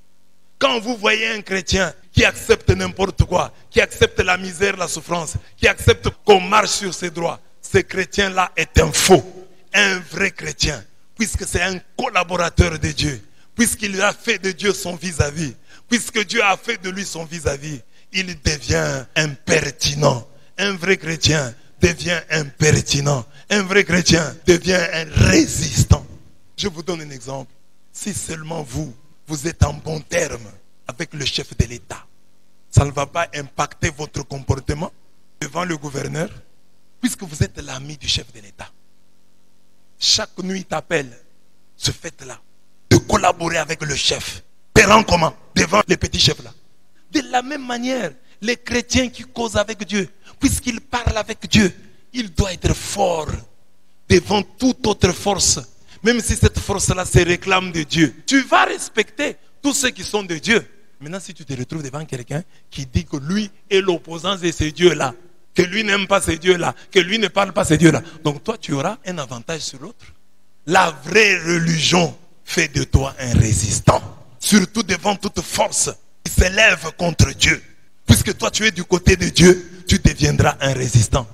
Quand vous voyez un chrétien qui accepte n'importe quoi, qui accepte la misère, la souffrance, qui accepte qu'on marche sur ses droits, ce chrétien-là est un faux. Un vrai chrétien, puisque c'est un collaborateur de Dieu, puisqu'il a fait de Dieu son vis-à-vis, puisque Dieu a fait de lui son vis-à-vis, il devient impertinent. Un vrai chrétien devient impertinent. Un vrai chrétien devient un résistant. Je vous donne un exemple. Si seulement vous êtes en bon terme avec le chef de l'État, ça ne va pas impacter votre comportement devant le gouverneur, puisque vous êtes l'ami du chef de l'État. Chaque nuit, il t'appelle, ce fait-là, de collaborer avec le chef. Te rends comment? Devant les petits chefs-là. De la même manière, les chrétiens qui causent avec Dieu, puisqu'ils parlent avec Dieu, il doit être fort devant toute autre force. Même si cette force-là se réclame de Dieu, tu vas respecter tous ceux qui sont de Dieu. Maintenant, si tu te retrouves devant quelqu'un qui dit que lui est l'opposant de ces dieux-là, que lui n'aime pas ces dieux-là, que lui ne parle pas ces dieux-là, donc toi, tu auras un avantage sur l'autre. La vraie religion fait de toi un résistant, surtout devant toute force qui s'élève contre Dieu. Puisque toi, tu es du côté de Dieu, tu deviendras un résistant.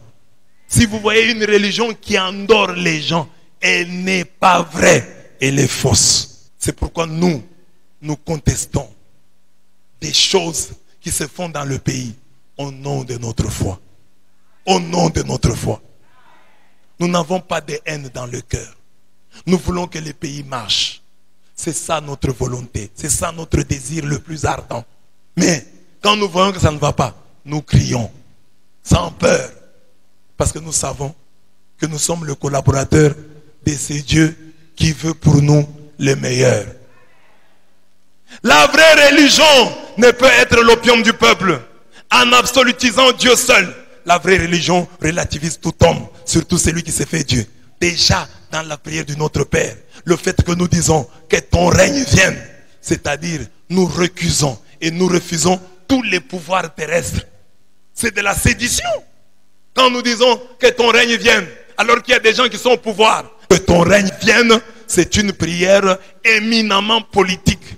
Si vous voyez une religion qui endort les gens, elle n'est pas vraie, elle est fausse. C'est pourquoi nous contestons des choses qui se font dans le pays au nom de notre foi. Au nom de notre foi. Nous n'avons pas de haine dans le cœur. Nous voulons que le pays marche. C'est ça notre volonté. C'est ça notre désir le plus ardent. Mais quand nous voyons que ça ne va pas, nous crions sans peur. Parce que nous savons que nous sommes le collaborateur de ce Dieu qui veut pour nous le meilleur. La vraie religion ne peut être l'opium du peuple. En absolutisant Dieu seul, la vraie religion relativise tout homme, surtout celui qui s'est fait Dieu. Déjà dans la prière du Notre Père, le fait que nous disons que ton règne vienne, c'est-à-dire nous recusons et nous refusons tous les pouvoirs terrestres. C'est de la sédition. Quand nous disons que ton règne vienne, alors qu'il y a des gens qui sont au pouvoir, que ton règne vienne, c'est une prière éminemment politique.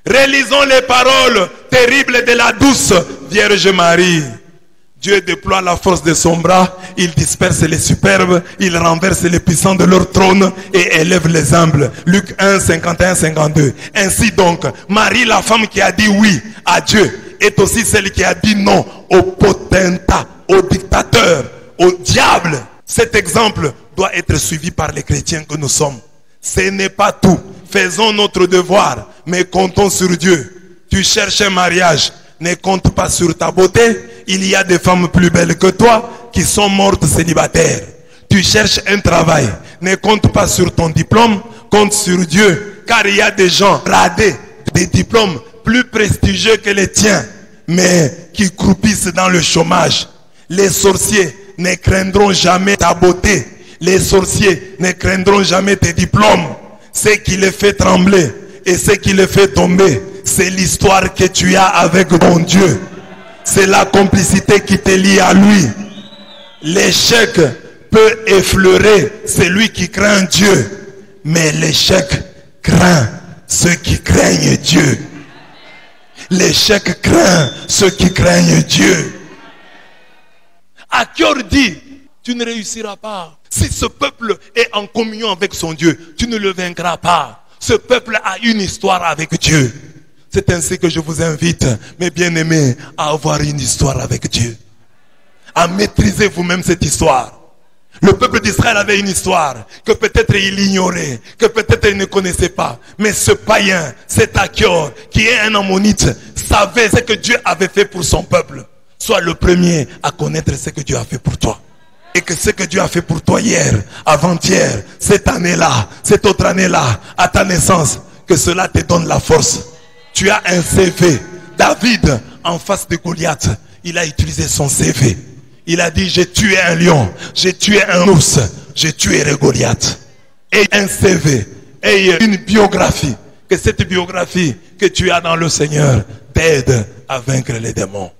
Relisons les paroles terribles de la douce Vierge Marie. Dieu déploie la force de son bras, il disperse les superbes, il renverse les puissants de leur trône et élève les humbles. Luc 1, 51, 52. Ainsi donc, Marie, la femme qui a dit oui à Dieu, est aussi celle qui a dit non au potentat, au dictateur, au diable. Cet exemple doit être suivi par les chrétiens que nous sommes. Ce n'est pas tout. Faisons notre devoir, mais comptons sur Dieu. Tu cherches un mariage, ne compte pas sur ta beauté. Il y a des femmes plus belles que toi qui sont mortes célibataires. Tu cherches un travail, ne compte pas sur ton diplôme, compte sur Dieu. Car il y a des gens radés, des diplômes plus prestigieux que les tiens, mais qui croupissent dans le chômage. Les sorciers ne craindront jamais ta beauté. Les sorciers ne craindront jamais tes diplômes. Ce qui les fait trembler et ce qui les fait tomber, c'est l'histoire que tu as avec ton Dieu. C'est la complicité qui te lie à lui. L'échec peut effleurer celui qui craint Dieu, mais l'échec craint ceux qui craignent Dieu. L'échec craint ceux qui craignent Dieu. Achior dit, tu ne réussiras pas. Si ce peuple est en communion avec son Dieu, tu ne le vaincras pas. Ce peuple a une histoire avec Dieu. C'est ainsi que je vous invite, mes bien-aimés, à avoir une histoire avec Dieu. À maîtriser vous-même cette histoire. Le peuple d'Israël avait une histoire que peut-être il ignorait, que peut-être il ne connaissait pas. Mais ce païen, cet Achior, qui est un ammonite, savait ce que Dieu avait fait pour son peuple. Sois le premier à connaître ce que Dieu a fait pour toi. Et que ce que Dieu a fait pour toi hier, avant-hier, cette année-là, cette autre année-là, à ta naissance, que cela te donne la force. Tu as un CV. David, en face de Goliath, il a utilisé son CV. Il a dit, j'ai tué un lion, j'ai tué un ours, j'ai tué le Goliath. Et un CV, et une biographie. Que cette biographie que tu as dans le Seigneur t'aide à vaincre les démons.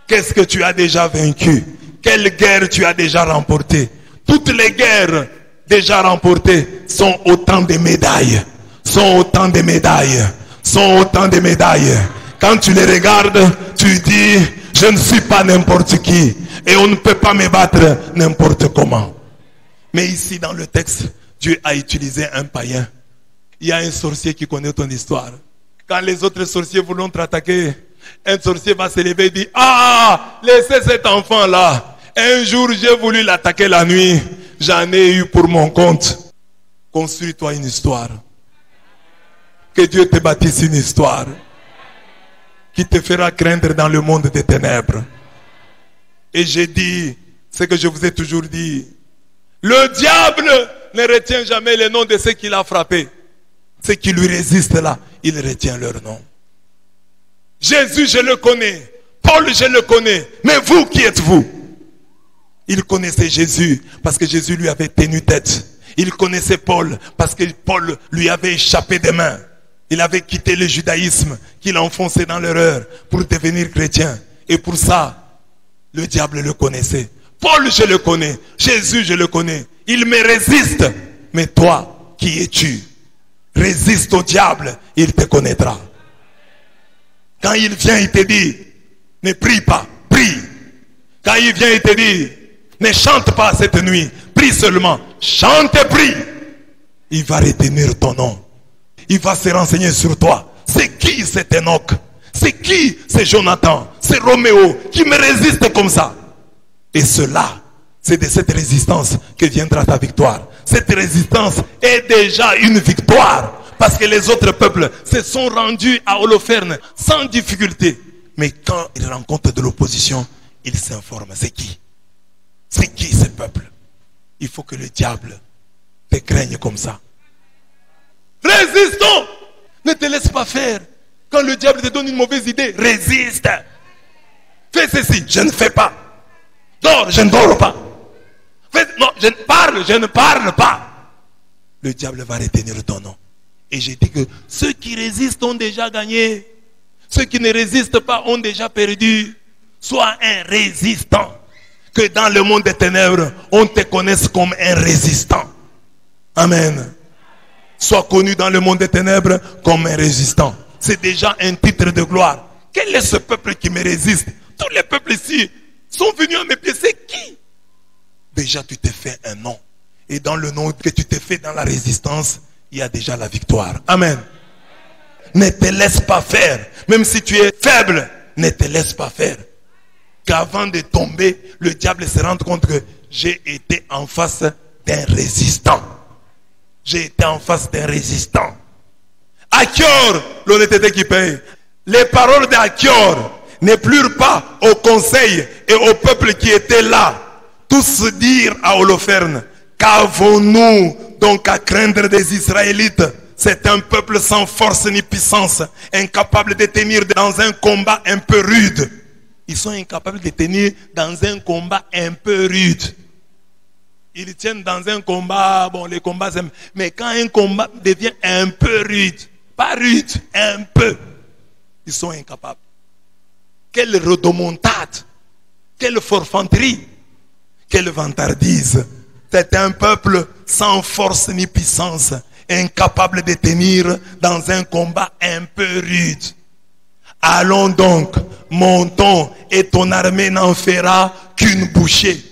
Qu'est-ce que tu as déjà vaincu? Quelle guerre tu as déjà remportée? Toutes les guerres déjà remportées sont autant de médailles. Sont autant de médailles. Sont autant de médailles. Quand tu les regardes, tu dis, je ne suis pas n'importe qui. Et on ne peut pas me battre n'importe comment. Mais ici dans le texte, Dieu a utilisé un païen. Il y a un sorcier qui connaît ton histoire. Quand les autres sorciers voudront t'attaquer, un sorcier va se lever et dire, ah, laissez cet enfant là. Un jour j'ai voulu l'attaquer la nuit. J'en ai eu pour mon compte. Construis-toi une histoire. Que Dieu te bâtisse une histoire qui te fera craindre dans le monde des ténèbres. Et j'ai dit ce que je vous ai toujours dit. Le diable ne retient jamais les noms de ceux qu'il a frappés. Ceux qui lui résistent là, il retient leur nom. Jésus, je le connais. Paul, je le connais. Mais vous, qui êtes-vous? Il connaissait Jésus parce que Jésus lui avait tenu tête. Il connaissait Paul parce que Paul lui avait échappé des mains. Il avait quitté le judaïsme qu'il enfonçait dans l'erreur pour devenir chrétien. Et pour ça, le diable le connaissait. Paul, je le connais. Jésus, je le connais. Il me résiste. Mais toi, qui es-tu? Résiste au diable, il te connaîtra. Quand il vient, il te dit, ne prie pas, prie. Quand il vient, il te dit, ne chante pas cette nuit, prie seulement. Chante et prie. Il va retenir ton nom. Il va se renseigner sur toi. C'est qui cet Enoch? C'est qui c'est Jonathan? C'est Roméo qui me résiste comme ça. Et cela, c'est de cette résistance que viendra ta victoire. Cette résistance est déjà une victoire. Parce que les autres peuples se sont rendus à Holoferne sans difficulté. Mais quand ils rencontrent de l'opposition, ils s'informent. C'est qui? C'est qui ce peuple? Il faut que le diable te craigne comme ça. Résistons! Ne te laisse pas faire. Quand le diable te donne une mauvaise idée, résiste. Fais ceci, je ne fais pas. Dors, je ne dors pas. Non, je ne parle pas. Le diable va retenir ton nom. Et j'ai dit que ceux qui résistent ont déjà gagné. Ceux qui ne résistent pas ont déjà perdu. Sois un résistant. Que dans le monde des ténèbres, on te connaisse comme un résistant. Amen. Sois connu dans le monde des ténèbres comme un résistant. C'est déjà un titre de gloire. Quel est ce peuple qui me résiste? Tous les peuples ici sont venus à mes pieds. C'est qui? Déjà tu t'es fait un nom. Et dans le nom que tu t'es fait dans la résistance, il y a déjà la victoire. Amen. Ne te laisse pas faire. Même si tu es faible, ne te laisse pas faire. Qu'avant de tomber, le diable se rende compte que j'ai été en face d'un résistant. J'ai été en face d'un résistant. Achior, l'honnêteté qui paye. Les paroles d'Achior ne plurent pas au conseil et au peuple qui était là. Tous dirent à Holoferne, qu'avons-nous donc à craindre des Israélites? C'est un peuple sans force ni puissance, incapable de tenir dans un combat un peu rude. Ils sont incapables de tenir dans un combat un peu rude. Ils tiennent dans un combat, bon les combats, mais quand un combat devient un peu rude, pas rude, un peu, ils sont incapables. Quelle rodomontade, quelle forfanterie, quelle vantardise. C'est un peuple sans force ni puissance, incapable de tenir dans un combat un peu rude. Allons donc, montons, et ton armée n'en fera qu'une bouchée.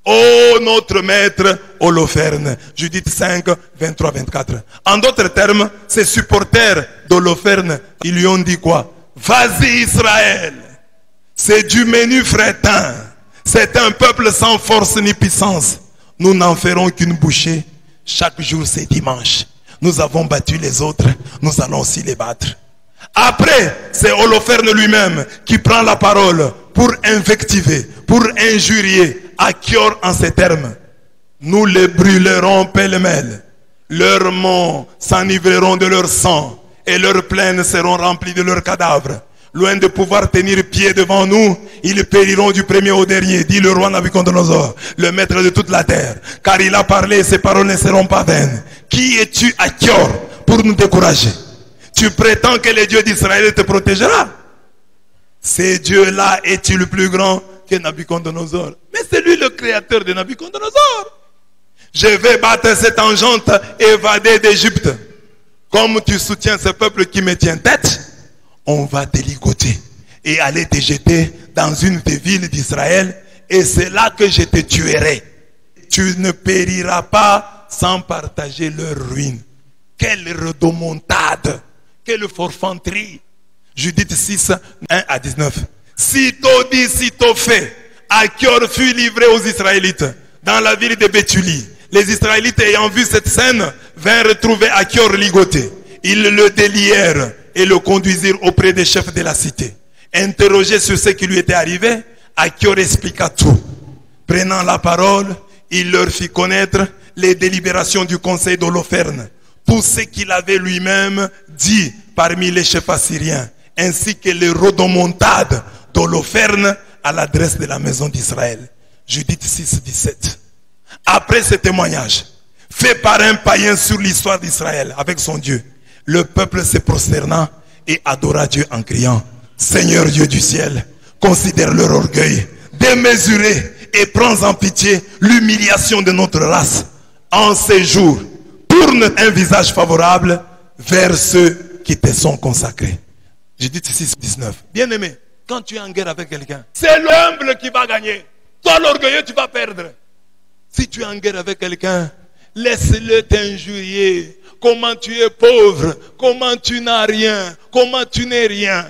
Ô notre maître Holoferne. Judith 5, 23-24. En d'autres termes, ces supporters d'Holoferne, ils lui ont dit quoi? Vas-y Israël, c'est du menu fretin. C'est un peuple sans force ni puissance. Nous n'en ferons qu'une bouchée. Chaque jour c'est dimanche. Nous avons battu les autres, nous allons aussi les battre. Après, c'est Holoferne lui-même qui prend la parole pour invectiver, pour injurier Achior en ces termes. Nous les brûlerons pêle-mêle. Leurs monts s'enivreront de leur sang et leurs plaines seront remplies de leurs cadavres. Loin de pouvoir tenir pied devant nous, ils périront du premier au dernier, dit le roi Nabuchodonosor, le maître de toute la terre. Car il a parlé et ses paroles ne seront pas vaines. Qui es-tu, Achior, pour nous décourager? Tu prétends que le Dieu d'Israël te protégera? Ce Dieu-là est-il plus grand que Nabuchodonosor? Mais c'est lui le créateur de Nabuchodonosor. Je vais battre cette engeante évadée d'Égypte. Comme tu soutiens ce peuple qui me tient tête, on va te ligoter et aller te jeter dans une des villes d'Israël, et c'est là que je te tuerai. Tu ne périras pas sans partager leur ruine. Quelle rodomontade, quelle forfanterie. Judith 6, 1 à 19. Sitôt dit, sitôt fait, Achior fut livré aux Israélites dans la ville de Béthulie. Les Israélites ayant vu cette scène vinrent retrouver Achior ligoté. Ils le délièrent et le conduisirent auprès des chefs de la cité. Interrogé sur ce qui lui était arrivé, Achior expliqua tout. Prenant la parole, il leur fit connaître les délibérations du conseil d'Holoferne, tout ce qu'il avait lui-même dit parmi les chefs assyriens, ainsi que les rodomontades d'Holoferne à l'adresse de la maison d'Israël. Judith 6, 17. Après ce témoignage, fait par un païen sur l'histoire d'Israël avec son Dieu, le peuple se prosterna et adora Dieu en criant: Seigneur Dieu du ciel, considère leur orgueil démesuré et prends en pitié l'humiliation de notre race. En ces jours, tourne un visage favorable vers ceux qui te sont consacrés. Judith 6, 19. Bien-aimé, quand tu es en guerre avec quelqu'un, c'est l'humble qui va gagner. Toi l'orgueilleux, tu vas perdre. Si tu es en guerre avec quelqu'un, laisse-le t'injurier. Comment tu es pauvre, comment tu n'as rien, comment tu n'es rien.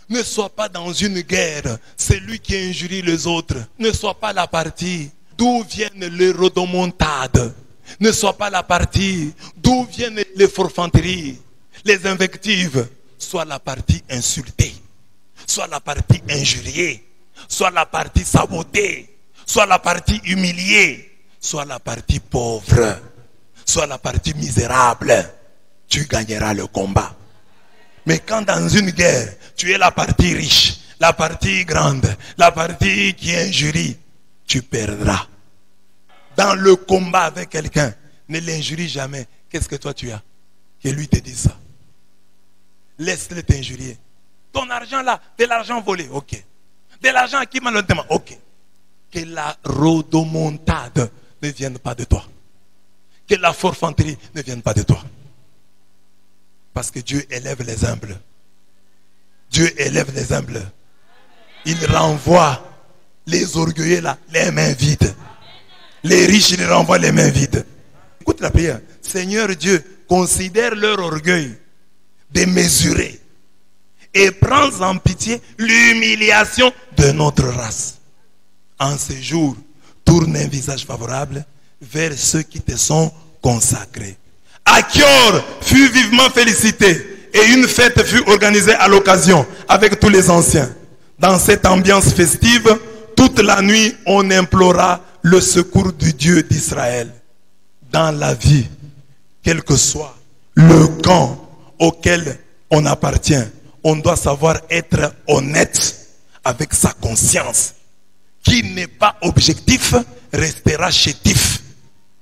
Ne sois pas dans une guerre, c'est lui qui injurie les autres. Ne sois pas la partie d'où viennent les rodomontades. Ne sois pas la partie d'où viennent les forfanteries, les invectives. Sois la partie insultée, sois la partie injuriée, sois la partie sabotée, sois la partie humiliée. Sois la partie pauvre, sois la partie misérable, tu gagneras le combat. Mais quand dans une guerre, tu es la partie riche, la partie grande, la partie qui injurie, tu perdras. Dans le combat avec quelqu'un, ne l'injurie jamais. Qu'est-ce que toi tu as? Que lui te dise ça. Laisse-le t'injurier. Ton argent là, de l'argent volé, ok. De l'argent acquis malhonnêtement, ok. Que la rodomontade ne vienne pas de toi. Que la forfanterie ne vienne pas de toi. Parce que Dieu élève les humbles. Dieu élève les humbles. Il renvoie les orgueilleux là, les mains vides. Les riches, il renvoie les mains vides. Écoute la prière. Seigneur Dieu, considère leur orgueil démesuré et prends en pitié l'humiliation de notre race. En ces jours, tourne un visage favorable vers ceux qui te sont consacrés. Achior fut vivement félicité et une fête fut organisée à l'occasion avec tous les anciens. Dans cette ambiance festive, toute la nuit, on implora le secours du Dieu d'Israël. Dans la vie, quel que soit le camp auquel on appartient, on doit savoir être honnête avec sa conscience. Qui n'est pas objectif restera chétif.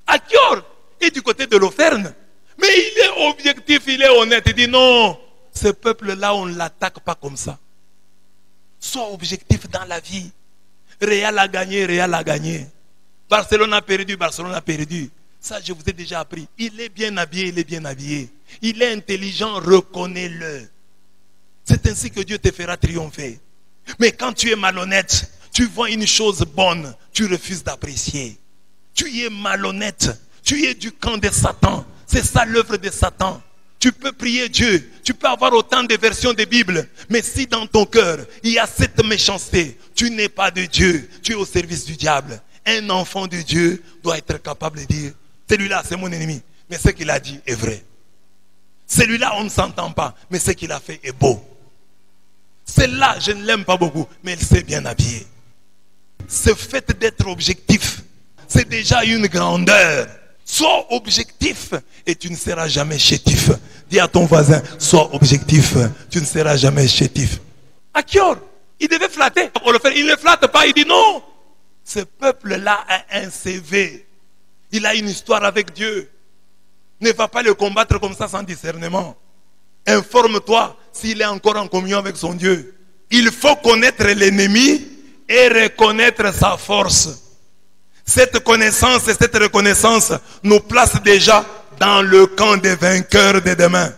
Achior est du côté de l'Holoferne, mais il est objectif, il est honnête. Il dit non, ce peuple-là, on ne l'attaque pas comme ça. Sois objectif dans la vie. Real a gagné, Real a gagné. Barcelone a perdu, Barcelone a perdu. Ça, je vous ai déjà appris. Il est bien habillé, il est bien habillé. Il est intelligent, reconnais-le. C'est ainsi que Dieu te fera triompher. Mais quand tu es malhonnête, tu vois une chose bonne, tu refuses d'apprécier. Tu es malhonnête, tu es du camp de Satan. C'est ça l'œuvre de Satan. Tu peux prier Dieu, tu peux avoir autant de versions de Bible, mais si dans ton cœur, il y a cette méchanceté, tu n'es pas de Dieu, tu es au service du diable. Un enfant de Dieu doit être capable de dire, celui-là c'est mon ennemi, mais ce qu'il a dit est vrai. Celui-là on ne s'entend pas, mais ce qu'il a fait est beau. Celle-là je ne l'aime pas beaucoup, mais elle s'est bien habillée. Ce fait d'être objectif, c'est déjà une grandeur. Sois objectif et tu ne seras jamais chétif. Dis à ton voisin, sois objectif, tu ne seras jamais chétif. Achior, il devait flatter. Il ne flatte pas, il dit non. Ce peuple-là a un CV. Il a une histoire avec Dieu. Ne va pas le combattre comme ça sans discernement. Informe-toi s'il est encore en communion avec son Dieu. Il faut connaître l'ennemi et reconnaître sa force. Cette connaissance et cette reconnaissance nous place déjà dans le camp des vainqueurs de demain.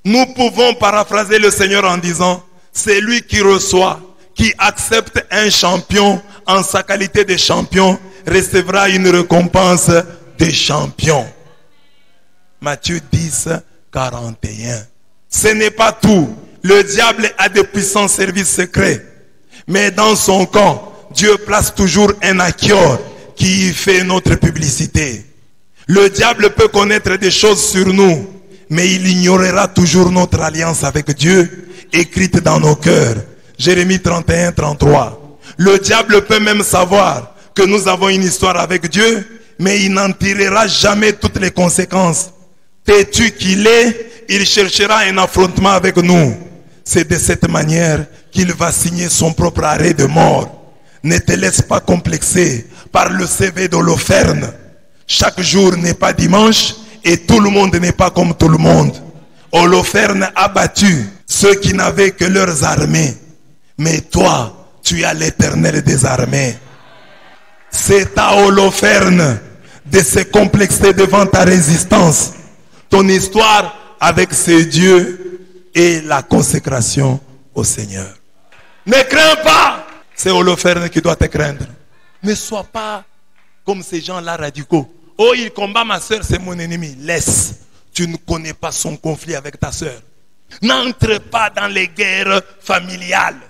Nous pouvons paraphraser le Seigneur en disant, c'est lui qui reçoit, qui accepte un champion en sa qualité de champion, recevra une récompense de champion. Matthieu 10, 41. Ce n'est pas tout. Le diable a de puissants services secrets. Mais dans son camp, Dieu place toujours un Achior qui fait notre publicité. Le diable peut connaître des choses sur nous, mais il ignorera toujours notre alliance avec Dieu, écrite dans nos cœurs. Jérémie 31, 33. Le diable peut même savoir que nous avons une histoire avec Dieu, mais il n'en tirera jamais toutes les conséquences. Têtu qu'il est, il cherchera un affrontement avec nous. C'est de cette manière qu'il va signer son propre arrêt de mort. Ne te laisse pas complexer par le CV d'Holoferne. Chaque jour n'est pas dimanche et tout le monde n'est pas comme tout le monde. Holoferne a battu ceux qui n'avaient que leurs armées. Mais toi, tu as l'Éternel des armées. C'est à Holoferne de se complexer devant ta résistance. Ton histoire avec ces dieux et la consécration au Seigneur. Ne crains pas. C'est Holoferne qui doit te craindre. Ne sois pas comme ces gens-là radicaux. Oh, il combat ma soeur, c'est mon ennemi. Laisse. Tu ne connais pas son conflit avec ta soeur. N'entre pas dans les guerres familiales.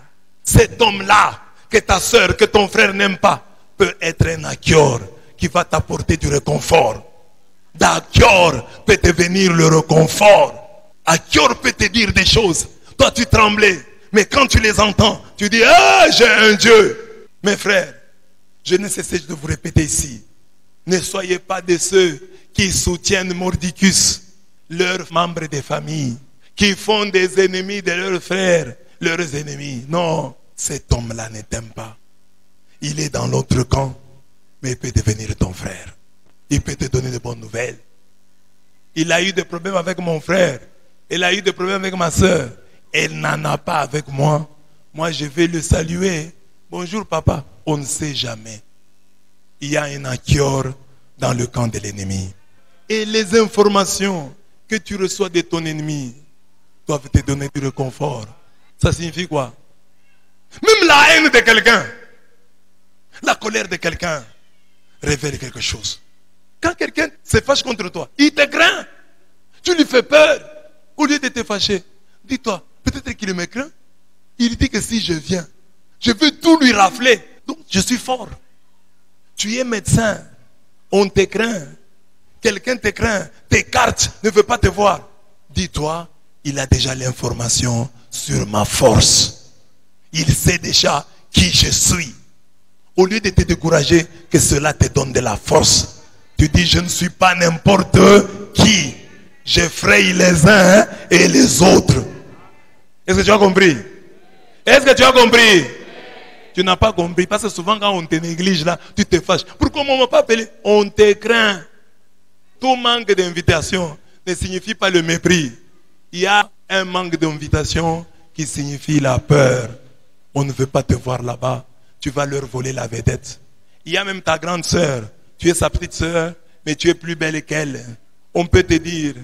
Cet homme-là, que ta soeur, que ton frère n'aime pas, peut être un Achior qui va t'apporter du réconfort. D'Achior peut devenir le réconfort. Achior peut te dire des choses. Toi, tu tremblais. Mais quand tu les entends, tu dis, ah, j'ai un Dieu. Mes frères, je ne cesse de vous répéter ici. Ne soyez pas de ceux qui soutiennent Mordicus, leurs membres de famille, qui font des ennemis de leurs frères, leurs ennemis. Non, cet homme-là ne t'aime pas. Il est dans l'autre camp, mais il peut devenir ton frère. Il peut te donner de bonnes nouvelles. Il a eu des problèmes avec mon frère. Il a eu des problèmes avec ma soeur. Elle n'en a pas avec moi. Moi, je vais le saluer. Bonjour, papa. On ne sait jamais. Il y a un Achior dans le camp de l'ennemi. Et les informations que tu reçois de ton ennemi doivent te donner du réconfort. Ça signifie quoi? Même la haine de quelqu'un, la colère de quelqu'un révèle quelque chose. Quand quelqu'un se fâche contre toi, il te craint. Tu lui fais peur. Au lieu de te fâcher, dis-toi, peut-être qu'il me craint. Il dit que si je viens, je veux tout lui rafler. Donc je suis fort. Tu es médecin. On te craint. Quelqu'un te craint. T'écarte, ne veut pas te voir. Dis-toi, il a déjà l'information sur ma force. Il sait déjà qui je suis. Au lieu de te décourager, que cela te donne de la force. Tu dis, je ne suis pas n'importe qui. J'effraie les uns et les autres. Est-ce que tu as compris? Est-ce que tu as compris? Tu n'as pas compris. Parce que souvent quand on te néglige là, tu te fâches. Pourquoi on ne m'a pas appelé? On te craint. Tout manque d'invitation ne signifie pas le mépris. Il y a un manque d'invitation qui signifie la peur. On ne veut pas te voir là-bas. Tu vas leur voler la vedette. Il y a même ta grande sœur. Tu es sa petite sœur, mais tu es plus belle qu'elle. On peut te dire,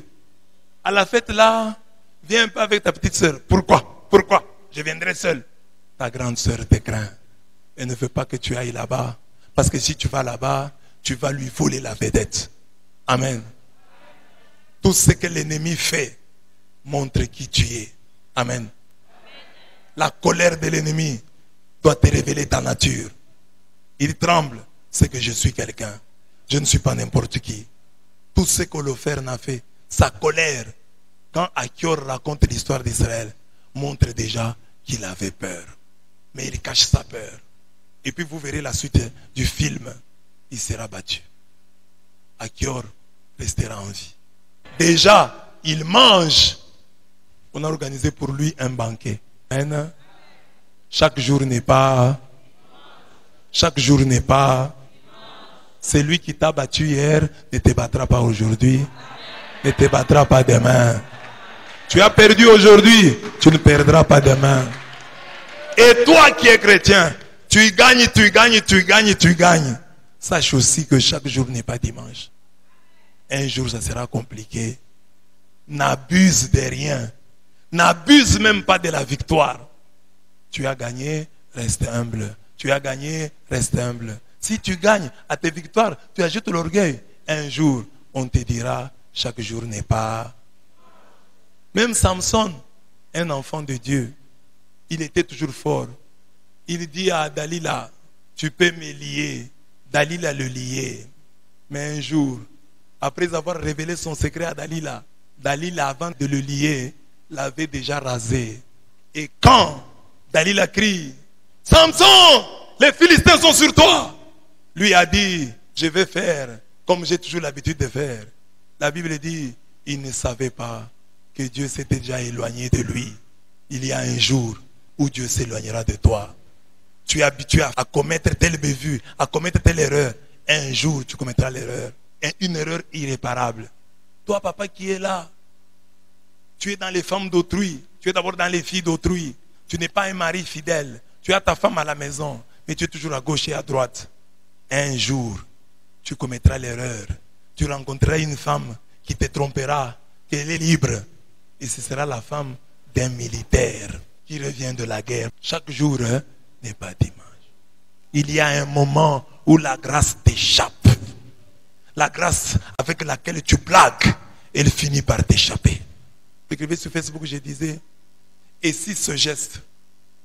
à la fête là, viens pas avec ta petite sœur. Pourquoi? Pourquoi? Je viendrai seul. Ta grande sœur te craint. Elle ne veut pas que tu ailles là-bas. Parce que si tu vas là-bas, tu vas lui voler la vedette. Amen. Tout ce que l'ennemi fait montre qui tu es. Amen. La colère de l'ennemi doit te révéler ta nature. Il tremble. c'est que je suis quelqu'un. Je ne suis pas n'importe qui. Tout ce qu'Holoferne a fait, sa colère, quand Achior raconte l'histoire d'Israël, montre déjà qu'il avait peur. Mais il cache sa peur. Et puis vous verrez la suite du film. Il sera battu. Achior restera en vie. Déjà, il mange. On a organisé pour lui un banquet. Amen. Chaque jour n'est pas. Chaque jour n'est pas. Celui qui t'a battu hier ne te battra pas aujourd'hui. Ne te battra pas demain. Tu as perdu aujourd'hui, tu ne perdras pas demain. Et toi qui es chrétien, tu gagnes, tu gagnes, tu gagnes, tu gagnes. Sache aussi que chaque jour n'est pas dimanche. Un jour, ça sera compliqué. N'abuse de rien. N'abuse même pas de la victoire. Tu as gagné, reste humble. Tu as gagné, reste humble. Si tu gagnes à tes victoires, tu ajoutes l'orgueil. Un jour, on te dira, chaque jour n'est pas. Même Samson, un enfant de Dieu, il était toujours fort. Il dit à Dalila, tu peux me lier. Dalila le liait. Mais un jour, après avoir révélé son secret à Dalila, Dalila, avant de le lier, l'avait déjà rasé. Et quand Dalila crie, Samson, les Philistins sont sur toi, lui a dit, je vais faire comme j'ai toujours l'habitude de faire. La Bible dit, il ne savait pas que Dieu s'était déjà éloigné de lui. Il y a un jour où Dieu s'éloignera de toi. Tu es habitué à commettre telle bévue, à commettre telle erreur. Un jour, tu commettras l'erreur. Une erreur irréparable. Toi, papa qui es là, tu es dans les femmes d'autrui. Tu es d'abord dans les filles d'autrui. Tu n'es pas un mari fidèle. Tu as ta femme à la maison, mais tu es toujours à gauche et à droite. Un jour, tu commettras l'erreur. Tu rencontreras une femme qui te trompera, qu'elle est libre. Et ce sera la femme d'un militaire qui revient de la guerre. Chaque jour n'est pas dimanche. Il y a un moment où la grâce t'échappe. La grâce avec laquelle tu blagues, elle finit par t'échapper. J'écrivais sur Facebook, je disais, et si ce geste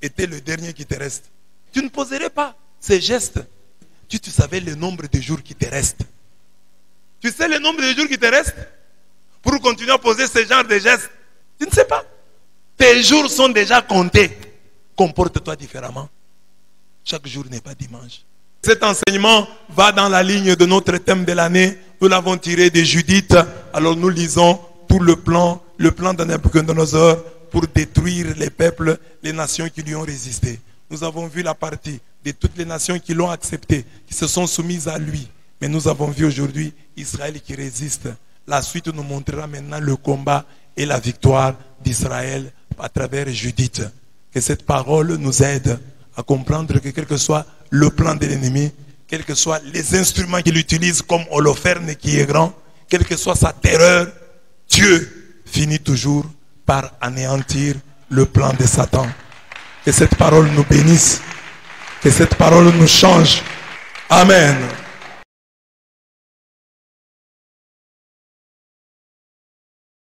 était le dernier qui te reste, tu ne poserais pas ces gestes. Tu savais le nombre de jours qui te restent. Tu sais le nombre de jours qui te restent pour continuer à poser ce genre de gestes. Tu ne sais pas. Tes jours sont déjà comptés. Comporte-toi différemment. Chaque jour n'est pas dimanche. Cet enseignement va dans la ligne de notre thème de l'année. Nous l'avons tiré de Judith. Alors nous lisons pour le plan de Nabuchodonosor pour détruire les peuples, les nations qui lui ont résisté. Nous avons vu la partie de toutes les nations qui l'ont accepté, qui se sont soumises à lui. Mais nous avons vu aujourd'hui Israël qui résiste. La suite nous montrera maintenant le combat et la victoire d'Israël à travers Judith. Que cette parole nous aide à comprendre que quel que soit le plan de l'ennemi, quels que soient les instruments qu'il utilise comme Holoferne qui est grand, quelle que soit sa terreur, Dieu finit toujours par anéantir le plan de Satan. Que cette parole nous bénisse, que cette parole nous change. Amen.